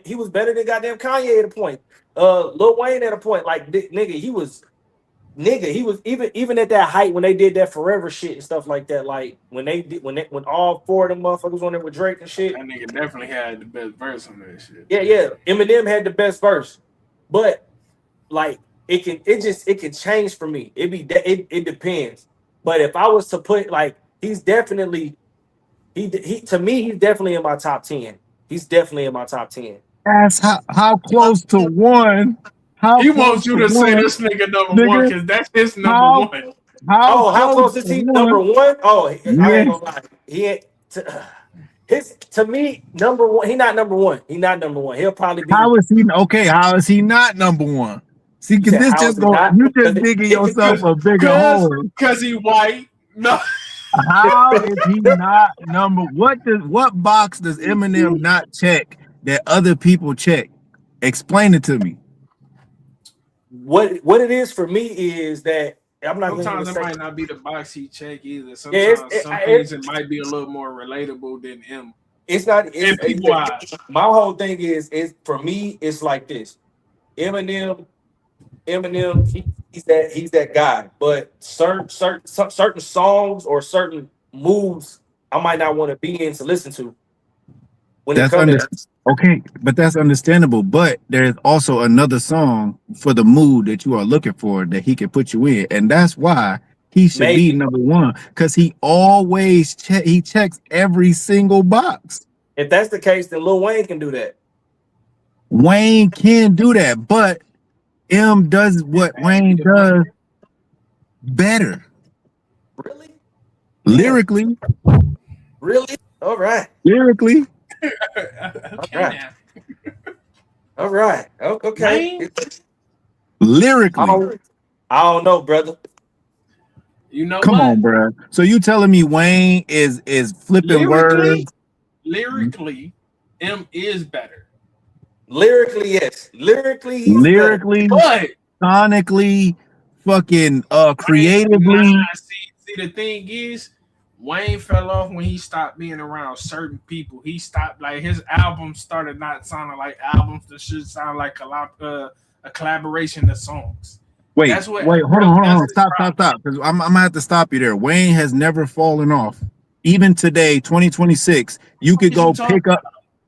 He was better than goddamn Kanye at a point. Lil Wayne at a point. Like he was even at that height when they did that Forever shit and stuff like that. Like when all four of them motherfuckers on there with Drake and shit. That nigga definitely had the best verse on that shit. Yeah. Eminem had the best verse, but like it can change for me. It depends. But if I was to put like he's definitely to me he's definitely in my top 10. He's definitely in my top 10. That's how close to one. He wants you to say this nigga number one because that's his number one. How close is he number one? Oh, I ain't gonna lie. He ain't to me number one. He not number one. He'll probably be. How is he not number one? See, because this just you just digging yourself a bigger hole. Because he white. No. How is he not number? What box does Eminem not check that other people check? Explain it to me. What it is for me is that I'm not. Sometimes it might not be the box he check either. Sometimes some things it might be a little more relatable than him. It's not. My whole thing is for me. It's like this. Eminem. He's that guy. But certain songs or certain moves I might not want to be in to listen to. Okay, but that's understandable. But there's also another song for the mood that you are looking for that he can put you in, and that's why he should be Maybe. number one because he always he checks every single box. If that's the case, then Lil Wayne can do that. Wayne can do that, but M does what Happy Wayne to play. does better Really? Damn. lyrically. Really? All right. Lyrically, All Okay right. now. All right. Okay. Wayne, lyrically. I don't know, brother. you know Come what? on, bro. So you telling me Wayne is flipping Lyrically, words? lyrically, M is better. Lyrically, yes. Lyrically, he's better. Lyrically, But sonically, fucking Wayne, creatively. see the thing is, Wayne fell off when he stopped being around certain people. He stopped like his albums started not sounding like albums that should sound like a collaboration of songs. Wait, That's what hold bro, on, that's his stop, problem. because I'm gonna have to stop you there. Wayne has never fallen off. Even today, 2026, you could What you go talking pick up,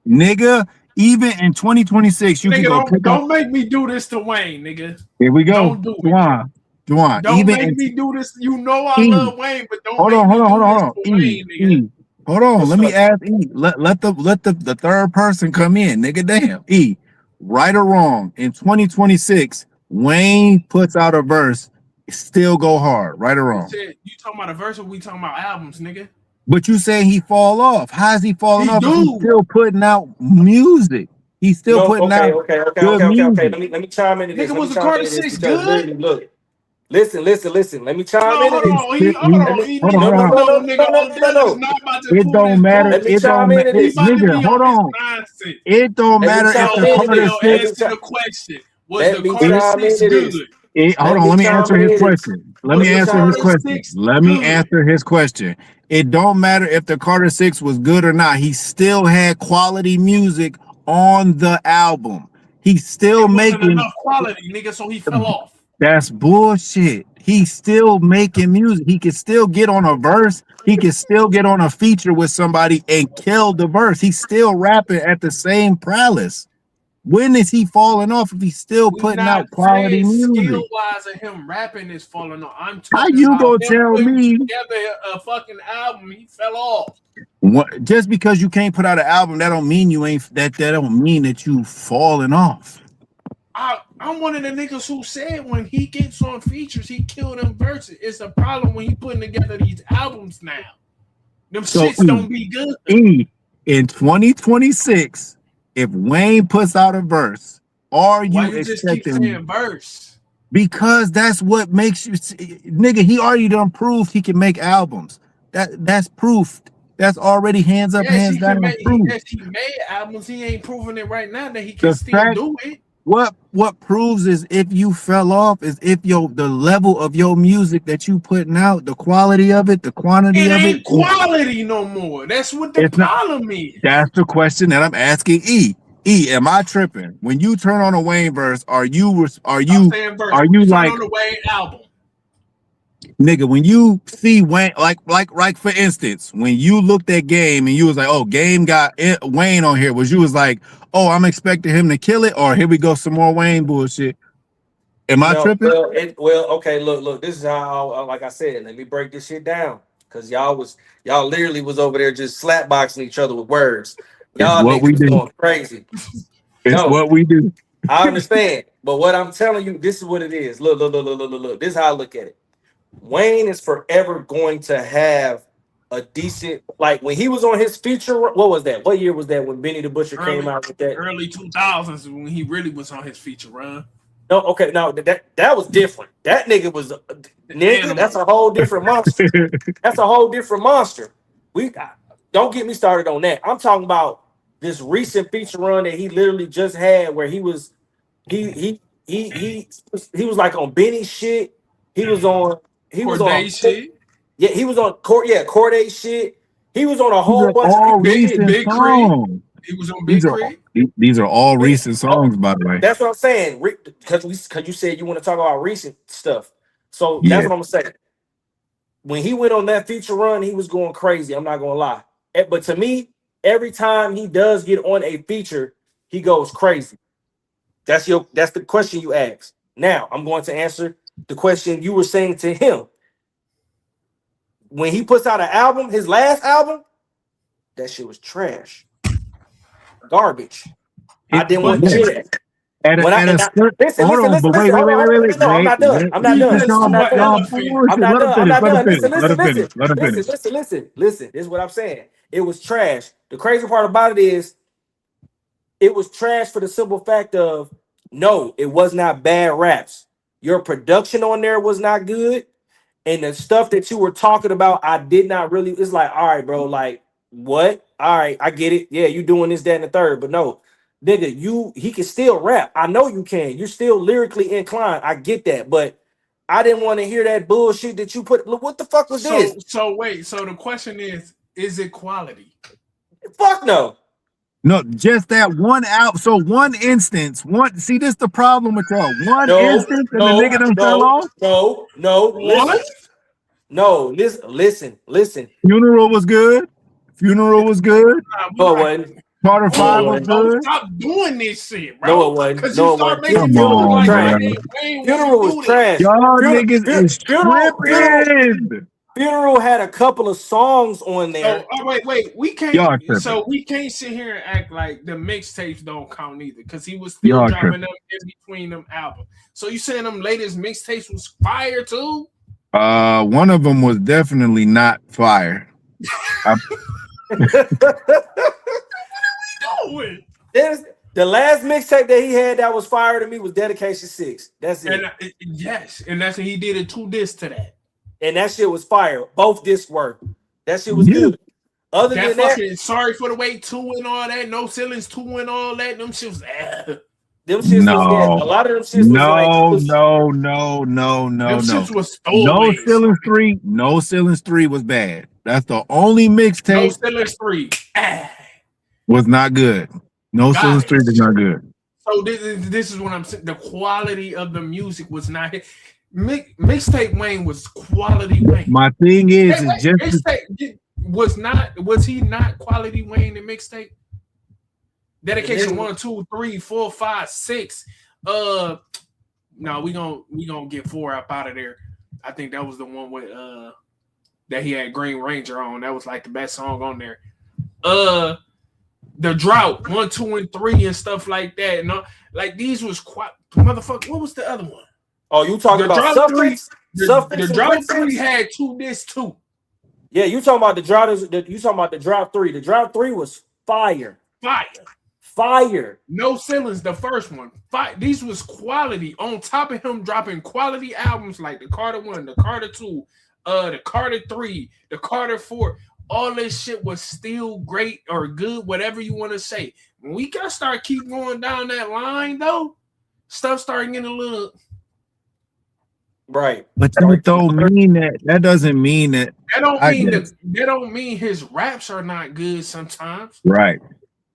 nigga. Even in 2026, you could Nigga, go pick up. don't make me do this to Wayne, nigga. Here we go, Don't do it. Juwan. Don't Even make in me do this. You know I E, love Wayne, but don't hold make on, me do hold this on. to Wayne, nigga. Hold on. What's Let me up? ask E. Let the third person come in, nigga. Damn. E. Right or wrong, in 2026, Wayne puts out a verse, still go hard, right or You wrong. said you talking about a verse or we talking about albums, nigga? But you saying he fall off. How's he falling He off if he's do. still putting out music? He's still No, putting out good okay. music. Let me chime into this. Nigga, Let me was the chime Carter into this Six because good? literally, look, listen. Let me chime No, into hold this. on. Hold Let on. me, He Hold need on, no, to no, hold on. no, know, no, nigga. no, no, no, Odell is no. not about to It pull don't this matter. Let me bullshit. chime into He this. about to Nigga. be Hold on his on. nonsense. It don't Let me matter if chime the Yo, into Carter this. yo, Let Six. me answer chime. the question. Was Let the me Carter chime Six into this. good? Hold Let on, me let me chime answer his into this. question. Was the Carter Six Let me good? answer his question. It don't matter if the Carter Six was good or not. He still had quality music on the album. He's still It wasn't making. enough quality, nigga, so he fell off. That's bullshit. He's still making music. He can still get on a verse. He can still get on a feature with somebody and kill the verse. He's still rapping at the same prowess. When is he falling off if he's still We putting not out quality saying skill music? wise of him rapping is falling off. I'm How talking you about gonna him tell putting me together a fucking album. He fell off. what, just because you can't put out an album, that don't mean you ain't that don't mean that you falling off. I'm one of the niggas who said when he gets on features, he kill them verses. It's a problem when he putting together these albums now. Them So shits don't be good. in 2026, if Wayne puts out a verse, are Why you you just keep expecting? saying verse? Because that's what makes you, nigga. He already done proved he can make albums. That's proof. That's already hands up, Yes, hands he can down make. proof. Yes, he made albums. He ain't proving it right now that he can The still fact do it. what proves is if you fell off is if the level of your music that you putting out, the quality of it, the quantity It of it, ain't quality no more. That's what the it's not. problem is. That's the question that I'm asking E. E, am I tripping? When you turn on a Wayne verse, I'm saying verse. are When you you turn like on the Wayne album, nigga, when you see Wayne, like for instance, when you looked at Game and you was like, oh, Game got Wayne on here, was you was like, oh, I'm expecting him to kill it, or here we go some more Wayne bullshit. Am I No, tripping? okay. Look. This is how, like I said, let me break this shit down because y'all literally was over there just slapboxing each other with words. It's Y'all what niggas we was do. going crazy. It's No, what we do. I understand, but what I'm telling you, this is what it is. Look. This is how I look at it. Wayne is forever going to have a decent, like when he was on his feature. What was that? What year was that when Benny the Butcher came early out with that? early 2000s when he really was on his feature run. No, okay, no, that was different. That nigga was The nigga. That's animal. a whole different monster. That's a whole different monster. We don't get me started on that. I'm talking about this recent feature run that he literally just had, where he was he was like on Benny shit. He was on he was on Corday shit. yeah he was on court Corday shit. He was on a These whole are bunch of all different Big shit. recent Big Crit. songs. He was on These Big are Crit. these are all Big- recent oh, songs, by the way. that's what I'm saying. Because you said you want to talk about recent stuff. So that's Yeah. what I'm saying. When he went on that feature run, he was going crazy. I'm not gonna lie. But to me, every time he does get on a feature, he goes crazy. That's the question you asked. Now I'm going to answer the question you were saying to him. When he puts out an album, his last album, that shit was trash, garbage. I didn't want to hear that. Listen, hold on, but wait. No, I'm not done. I'm not done. Listen. This is what I'm saying. It was trash. The crazy part about it is, it was trash for the simple fact of, no, it was not bad raps. Your production on there was not good. And the stuff that you were talking about, I did not really. It's like, all right, bro, like, what? All right, I get it. Yeah, you doing this, that, and the third. But no, nigga, he can still rap. I know you can. You're still lyrically inclined. I get that. But I didn't want to hear that bullshit that you put. Look, what the fuck was this? So wait. So the question is it quality? Fuck no. No, just that one out. So one instance. See, this the problem with y'all. Instance, and the nigga done fell off. Listen. Funeral was good. No, it wasn't. Carter 5 was good. Stop doing this shit, bro. No, it wasn't. No, it wasn't. Funeral was trash. Y'all niggas is tripping. Funeral had a couple of songs on there. Wait. We can't. So we can't sit here and act like the mixtapes don't count either, because he was still dropping them in between them albums. So you saying them latest mixtapes was fire too? One of them was definitely not fire. What are we doing? The last mixtape that he had that was fire to me was Dedication 6. That's it. And that's he did a 2 discs to that. And that shit was fire. Both discs were. That shit was good. Other than that, Sorry for the Wait 2 and all that, No Ceilings 2 and all that, them shits was them shits was a lot of them shits was no. Them shits was No Ceilings 3 was bad. That's the only mixtape. No Ceilings 3 was not good. No Ceilings 3 was not good. So this is what I'm saying. The quality of the music was not hit. Mixtape Wayne was quality Wayne. My thing is, was he not quality Wayne in mixtape? Dedication 1, 2, 3, 4, 5, 6. No, we gonna get 4 up out of there. I think that was the one with that he had Green Ranger on. That was like the best song on there. The Drought 1, 2, and 3 and stuff like that. No, like these was quite motherfucker. What was the other one? Oh, you talking about Suffix? The Drought 3 had 2 discs too. Yeah, you talking about the Drought? You talking about the Drought 3? The Drought 3 was fire. No Ceilings, the first one. These was quality. On top of him dropping quality albums like the Carter 1, the Carter 2, the Carter 3, the Carter 4. All this shit was still great or good, whatever you want to say. When we gotta start keep going down that line though, stuff starting getting a little. Right, but that don't mean that. That doesn't mean that. That don't mean his raps are not good sometimes. Right.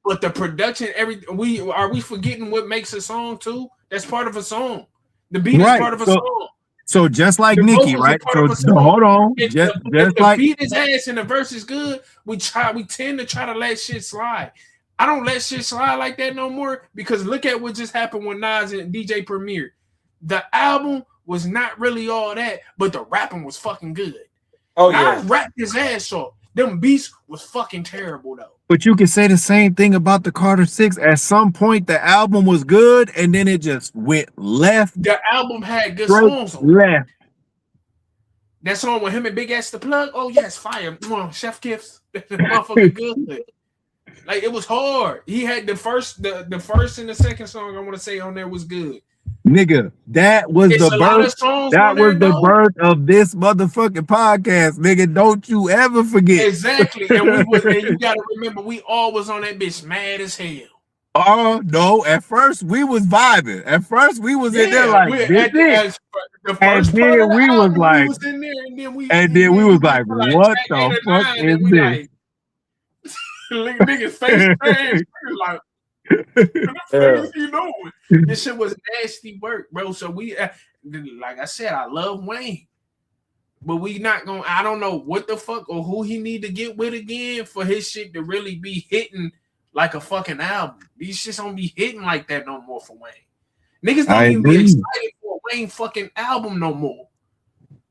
But the production, we forgetting what makes a song too? That's part of a song. The beat is part of a song. So just like Nicki, right? So hold on. If the beat is ass and the verse is good, we tend to try to let shit slide. I don't let shit slide like that no more, because look at what just happened with Nas and DJ Premier. The album was not really all that, but the rapping was fucking good. Oh, Nas rapped his ass off. Them beats was fucking terrible though. But you can say the same thing about the Carter 6. At some point, the album was good, and then it just went left. The album had good songs on left. That song with him and Big Ass the Plug, oh yes, fire. Chef Kiff's motherfucking good. Like, it was hard. He had the first and the second song I want to say on there was good. Nigga, that was the birth. That was the birth of this motherfucking podcast, nigga. Don't you ever forget. Exactly. And you gotta remember, we all was on that bitch mad as hell. Oh no! At first we was vibing. At first we was in there like this. And then we was like, and then we was like, what the fuck is this? Niggas face like. You know, this shit was nasty work, bro. So we, like I said, I love Wayne, But we not gonna. I don't know what the fuck or who he need to get with again for his shit to really be hitting like a fucking album. These shits don't be hitting like that no more for Wayne. Niggas don't I even be agree. excited for a Wayne fucking album no more.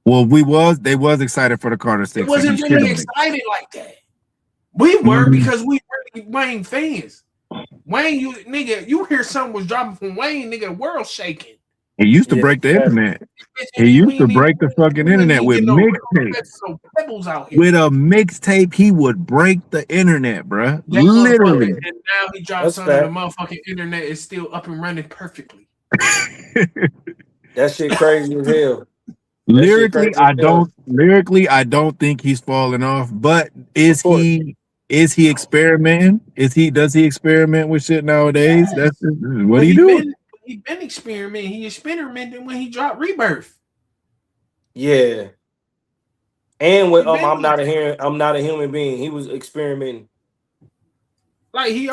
Well, they was excited for the Carter 6. It wasn't really excited like that. We were because we really Wayne fans. Wayne, you hear something was dropping from Wayne, nigga, the world shaking. He used to break the internet. He used to break the fucking internet with mixtapes. With a mixtape, he would break the internet, bruh. Literally. And now he dropped something. The motherfucking internet is still up and running perfectly. That shit crazy as hell. Lyrically, I don't think he's falling off. But is he experimenting? Does he experiment with shit nowadays? That's what he doing. He been experimenting. He experimented when he dropped Rebirth. Yeah. And with I'm not a human being. He was experimenting. Like he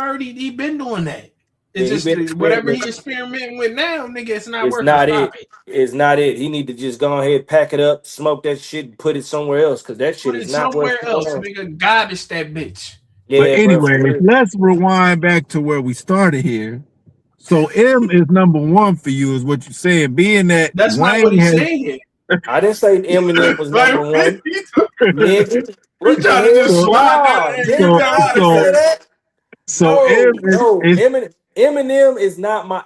been doing that. It's just whatever he experimenting with now, nigga, it's not working. It's not it. He need to just go ahead, pack it up, smoke that shit, and put it somewhere else, because that shit is not somewhere else, nigga. Garbage that bitch. Yeah, but anyway, let's rewind back to where we started here. So M is number one for you, is what you're saying. Being that's Wayne not what he's saying. I didn't say Eminem was number one. We're trying to just slide that. So Eminem is not my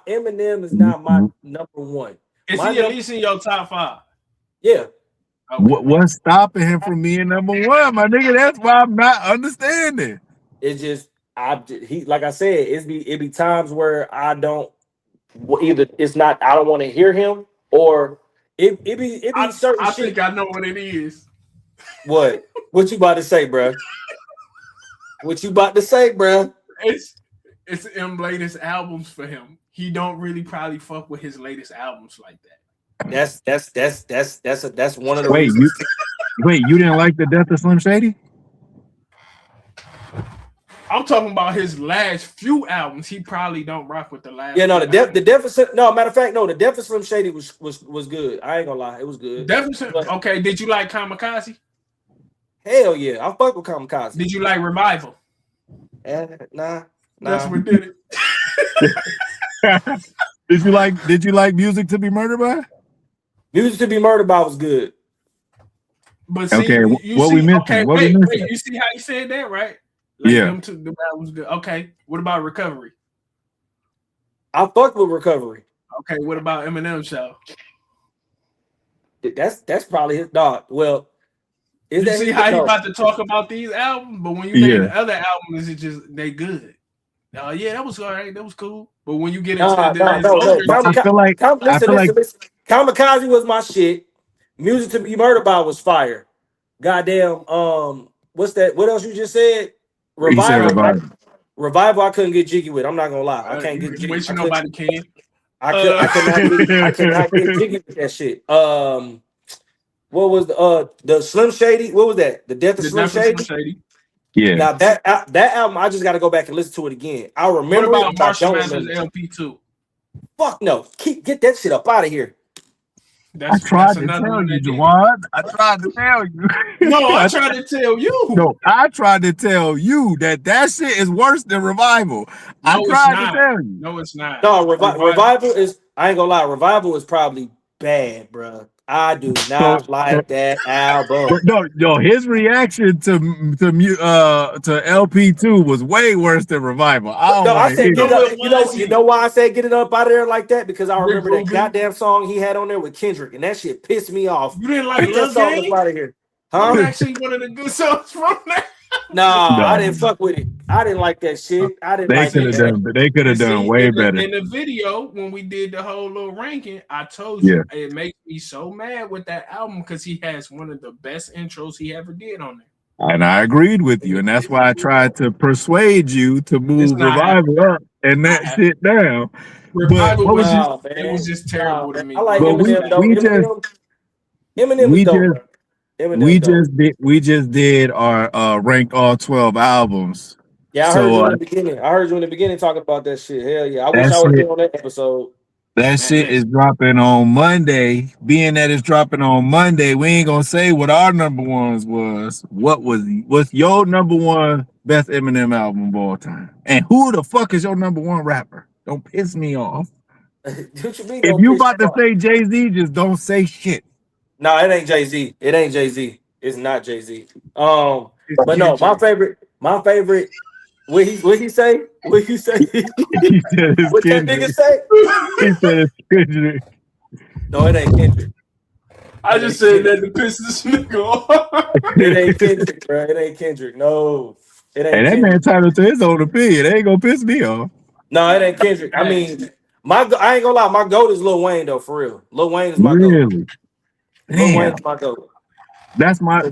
number one. Is he at least in your top 5? Yeah. Okay. What's stopping him from being number one, my nigga? That's why I'm not understanding. It's just like I said, it be times where I don't either. It's not I don't want to hear him, or it be certain. I think I know what it is. What you about to say, bro? What you about to say, bro? It's M latest albums for him. He don't really probably fuck with his latest albums like that. That's one of the Wait, you didn't like the Death of Slim Shady? I'm talking about his last few albums. He probably don't rock with the last. Yeah, no, the deficit. No, matter of fact, no, the Death of Slim Shady was good. I ain't gonna lie, it was good. Deficit. Okay, did you like Kamikaze? Hell yeah, I fuck with Kamikaze. Did you like Revival? Nah. That's what did it. Did you like Music to Be Murdered By? Music to Be Murdered By was good. But see, okay, what we missing? Okay, wait, you see how you said that, right? Like yeah. The was good. Okay, what about Recovery? I fucked with Recovery. Okay, what about Eminem Show? That's probably his dog. Well, you see how he about to talk about these albums, but when you name the other albums, it's just they good. Oh yeah, that was all right. That was cool. But when you get into I feel like listen. Kamikaze was my shit. Music to Be Murdered By was fire. Goddamn. What's that? What else you just said? Revival. I couldn't get jiggy with. I'm not gonna lie. I can't get jiggy. Which nobody can. I cannot get jiggy with that shit. What was the Slim Shady? What was that? The Death of Slim Shady? Yeah. Now that album, I just got to go back and listen to it again. I remember. What about Marshall Mathers LP2? Fuck no! Get that shit up out of here. I tried to tell you, Jawad. I tried to tell you. No, I tried to tell you. No, I tried to tell you that shit is worse than Revival. I tried to tell you. No, it's not. No, Revival is. I ain't gonna lie. Revival is probably bad, bro. I do not like that album. No, his reaction to LP2 was way worse than Revival. I said you know why I said get it up out of there like that? Because I remember that goddamn song he had on there with Kendrick, and that shit pissed me off. You didn't like that song up out of here, huh? That's actually one of the good songs from there. No, I didn't fuck with it. I didn't like that shit. They could have done way better. In the video, when we did the whole little ranking, I told you it makes me so mad with that album because he has one of the best intros he ever did on there. And I agreed with you, and that's why I tried to persuade you to move Revival up and that shit down. Revival was just terrible to me. I like Eminem. Eminem was dope. We just did our ranked all 12 albums. Yeah, I heard you in the beginning. I heard you in the beginning talking about that shit. Hell yeah. I wish I was there on that episode. That shit is dropping on Monday. Being that it's dropping on Monday, we ain't gonna say what our number ones was. What's your number one best Eminem album of all time? And who the fuck is your number one rapper? Don't piss me off. What you mean? If you about to say Jay-Z, just don't say shit. No, it ain't Jay-Z. It ain't Jay-Z. It's not Jay-Z. But no, my favorite. What he say? What he say? He said it's What that Kendrick. nigga say? He said it's Kendrick. No, it ain't Kendrick. I just said that to piss this nigga off. It ain't Kendrick, bro. It ain't Kendrick. No, it ain't. Hey, that Kendrick. man entitled to his own opinion. It ain't gonna piss me off. No, it ain't Kendrick. I mean, I ain't gonna lie. My goat is Lil Wayne though, for real. Lil Wayne is my goat. Really? Lil Wayne is my goat. That's my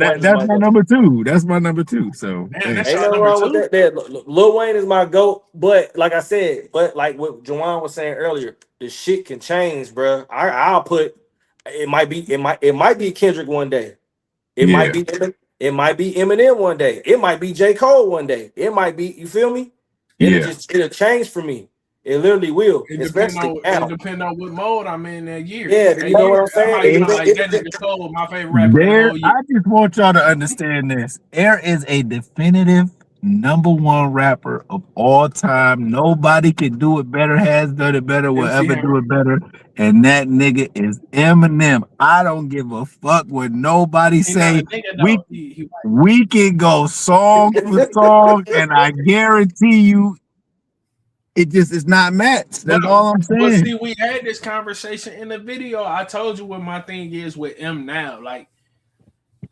number two. That's my number two. So Man, ain't nothing wrong with that. Lil Wayne is my goat, but like I said, like what Juwan was saying earlier, the shit can change, bro. I'll put it might be Kendrick one day. It might be Eminem one day. It might be J. Cole one day. It might be, you feel me? It'll change for me. It literally will. It depends on what mode I'm in that year. Yeah, you know what I'm saying? That nigga Cole, my favorite rapper of the whole year. I just want y'all to understand this. Air is a definitive number one rapper of all time. Nobody can do it better, has done it better, will ever do it better. And that nigga is Eminem. I don't give a fuck what nobody say. We can go song for song, and I guarantee you it just is not matched. That's all I'm saying. But see, we had this conversation in the video. I told you what my thing is with M now. Like,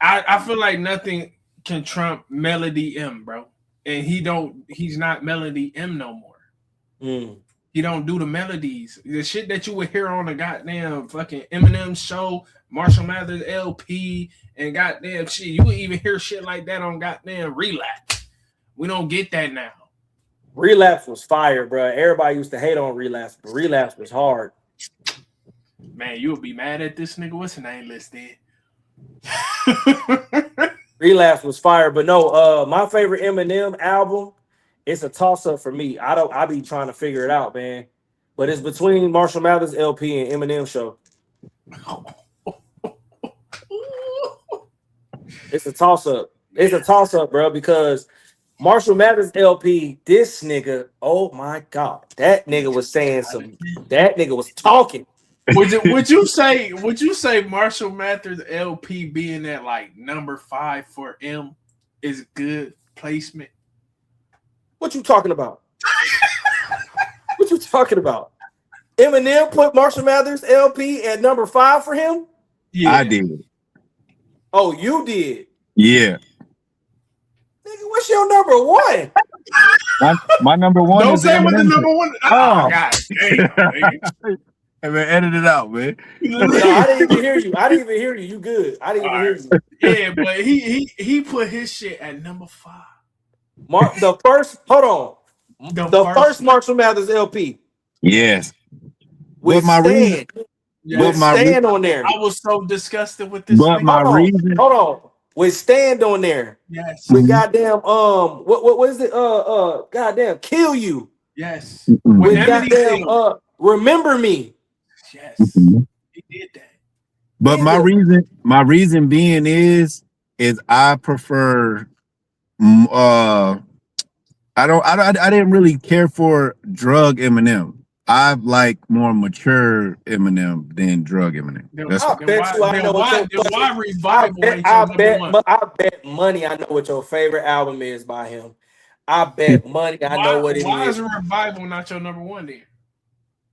I feel like nothing can trump Melody M, bro. And he's not Melody M no more. He don't do the melodies. The shit that you would hear on a goddamn fucking Eminem show, Marshall Mathers LP, and goddamn shit. You would even hear shit like that on goddamn Relapse. We don't get that now. Relapse was fire, bro. Everybody used to hate on Relapse, but Relapse was hard. Man, you would be mad at this nigga. What's his name listed? Relapse was fire, but no. My favorite Eminem album, it's a toss up for me. I be trying to figure it out, man. But it's between Marshall Mathers LP and Eminem show. It's a toss up. It's a toss up, bro, because Marshall Mathers LP, this nigga, oh my God, that nigga was saying something. That nigga was talking. Would you say Marshall Mathers LP being at like number 5 for M is good placement? What you talking about? What you talking about? Eminem put Marshall Mathers LP at number 5 for him? Yeah, I did. Oh, you did? Yeah. Nigga, what's your number one? My number one. Don't say what the number one. Oh, God damn. Hey, man, edit it out, man. No, I didn't even hear you. You good. I didn't even hear you. Yeah, but he put his shit at number 5. The first Marshall Mathers LP. Yes. With my reason. With Stand on there. I was so disgusted with this. But my reason. Hold on. With Stand on there. Yes. With goddamn what is it? Goddamn Kill You. Yes. With goddamn Remember Me. Yes. He did that. But my reason being is I prefer I didn't really care for drug Eminem. I like more mature Eminem than drug Eminem. I bet money I know what your favorite album is by him. I bet money I know what it is. Why is Revival not your number 1 then?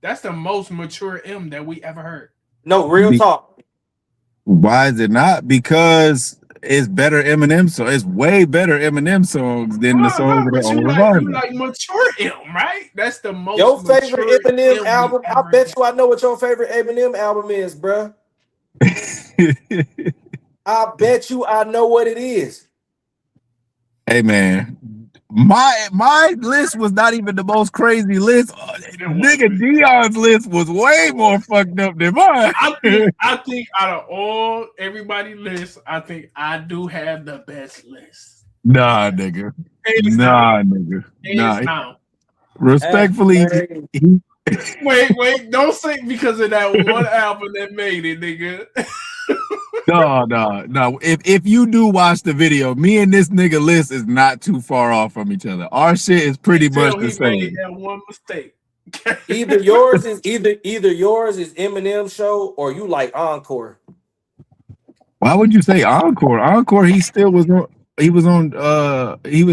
That's the most mature M that we ever heard. No, real talk. Why is it not? Because it's better Eminem, so it's way better Eminem songs than the songs that are on Revival. You like mature M, right? That's the most. Your favorite Eminem album? I bet you I know what your favorite Eminem album is, bro. I bet you I know what it is. Hey man, my list was not even the most crazy list. Nigga, Dion's list was way more fucked up than mine. I think out of everybody's list, I think I do have the best list. Nah, nigga. Nah. Respectfully, Wait, don't say because of that one album that made it, nigga. No. If you do watch the video, me and this nigga list is not too far off from each other. Our shit is pretty much the He made same. that one mistake. Either yours is Eminem show or you like Encore. Why would you say Encore? Encore, he still was on. He was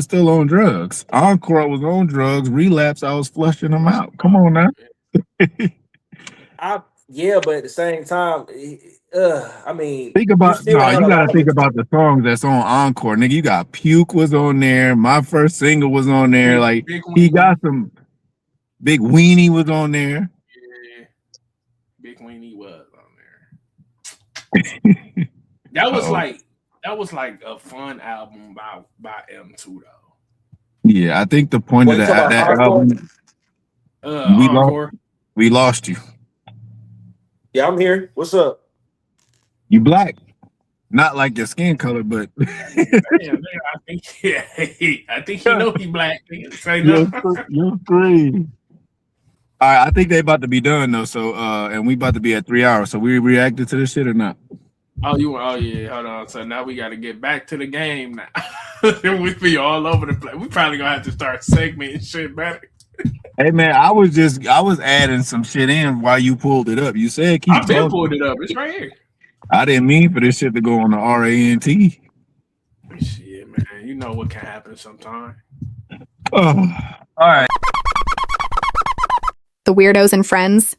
still on drugs. Encore was on drugs. Relapse, I was flushing him out. Come on now. Yeah, but at the same time, I mean, You gotta think about the songs that's on Encore, nigga. You got Puke was on there. My first single was on there. Like he got some. Big Weenie was on there. Yeah, Big Weenie was on there. That was like a fun album by M2 though. Yeah, I think the point of that album, we lost you. Yeah, I'm here. What's up? You black, not like your skin color, but Damn, I think he know he black. Say no. You're great. All right, I think they about to be done though. So, and we about to be at 3 hours. So we reacted to this shit or not? Oh yeah. Hold on. So now we got to get back to the game now. We be all over the place. We probably gonna have to start segmenting shit better. Hey man, I was adding some shit in while you pulled it up. You said keep. I've been pulled it up. It's right here. I didn't mean for this shit to go on the RANT. Shit, man. You know what can happen sometime. Oh, all right. The Weirdos and Friends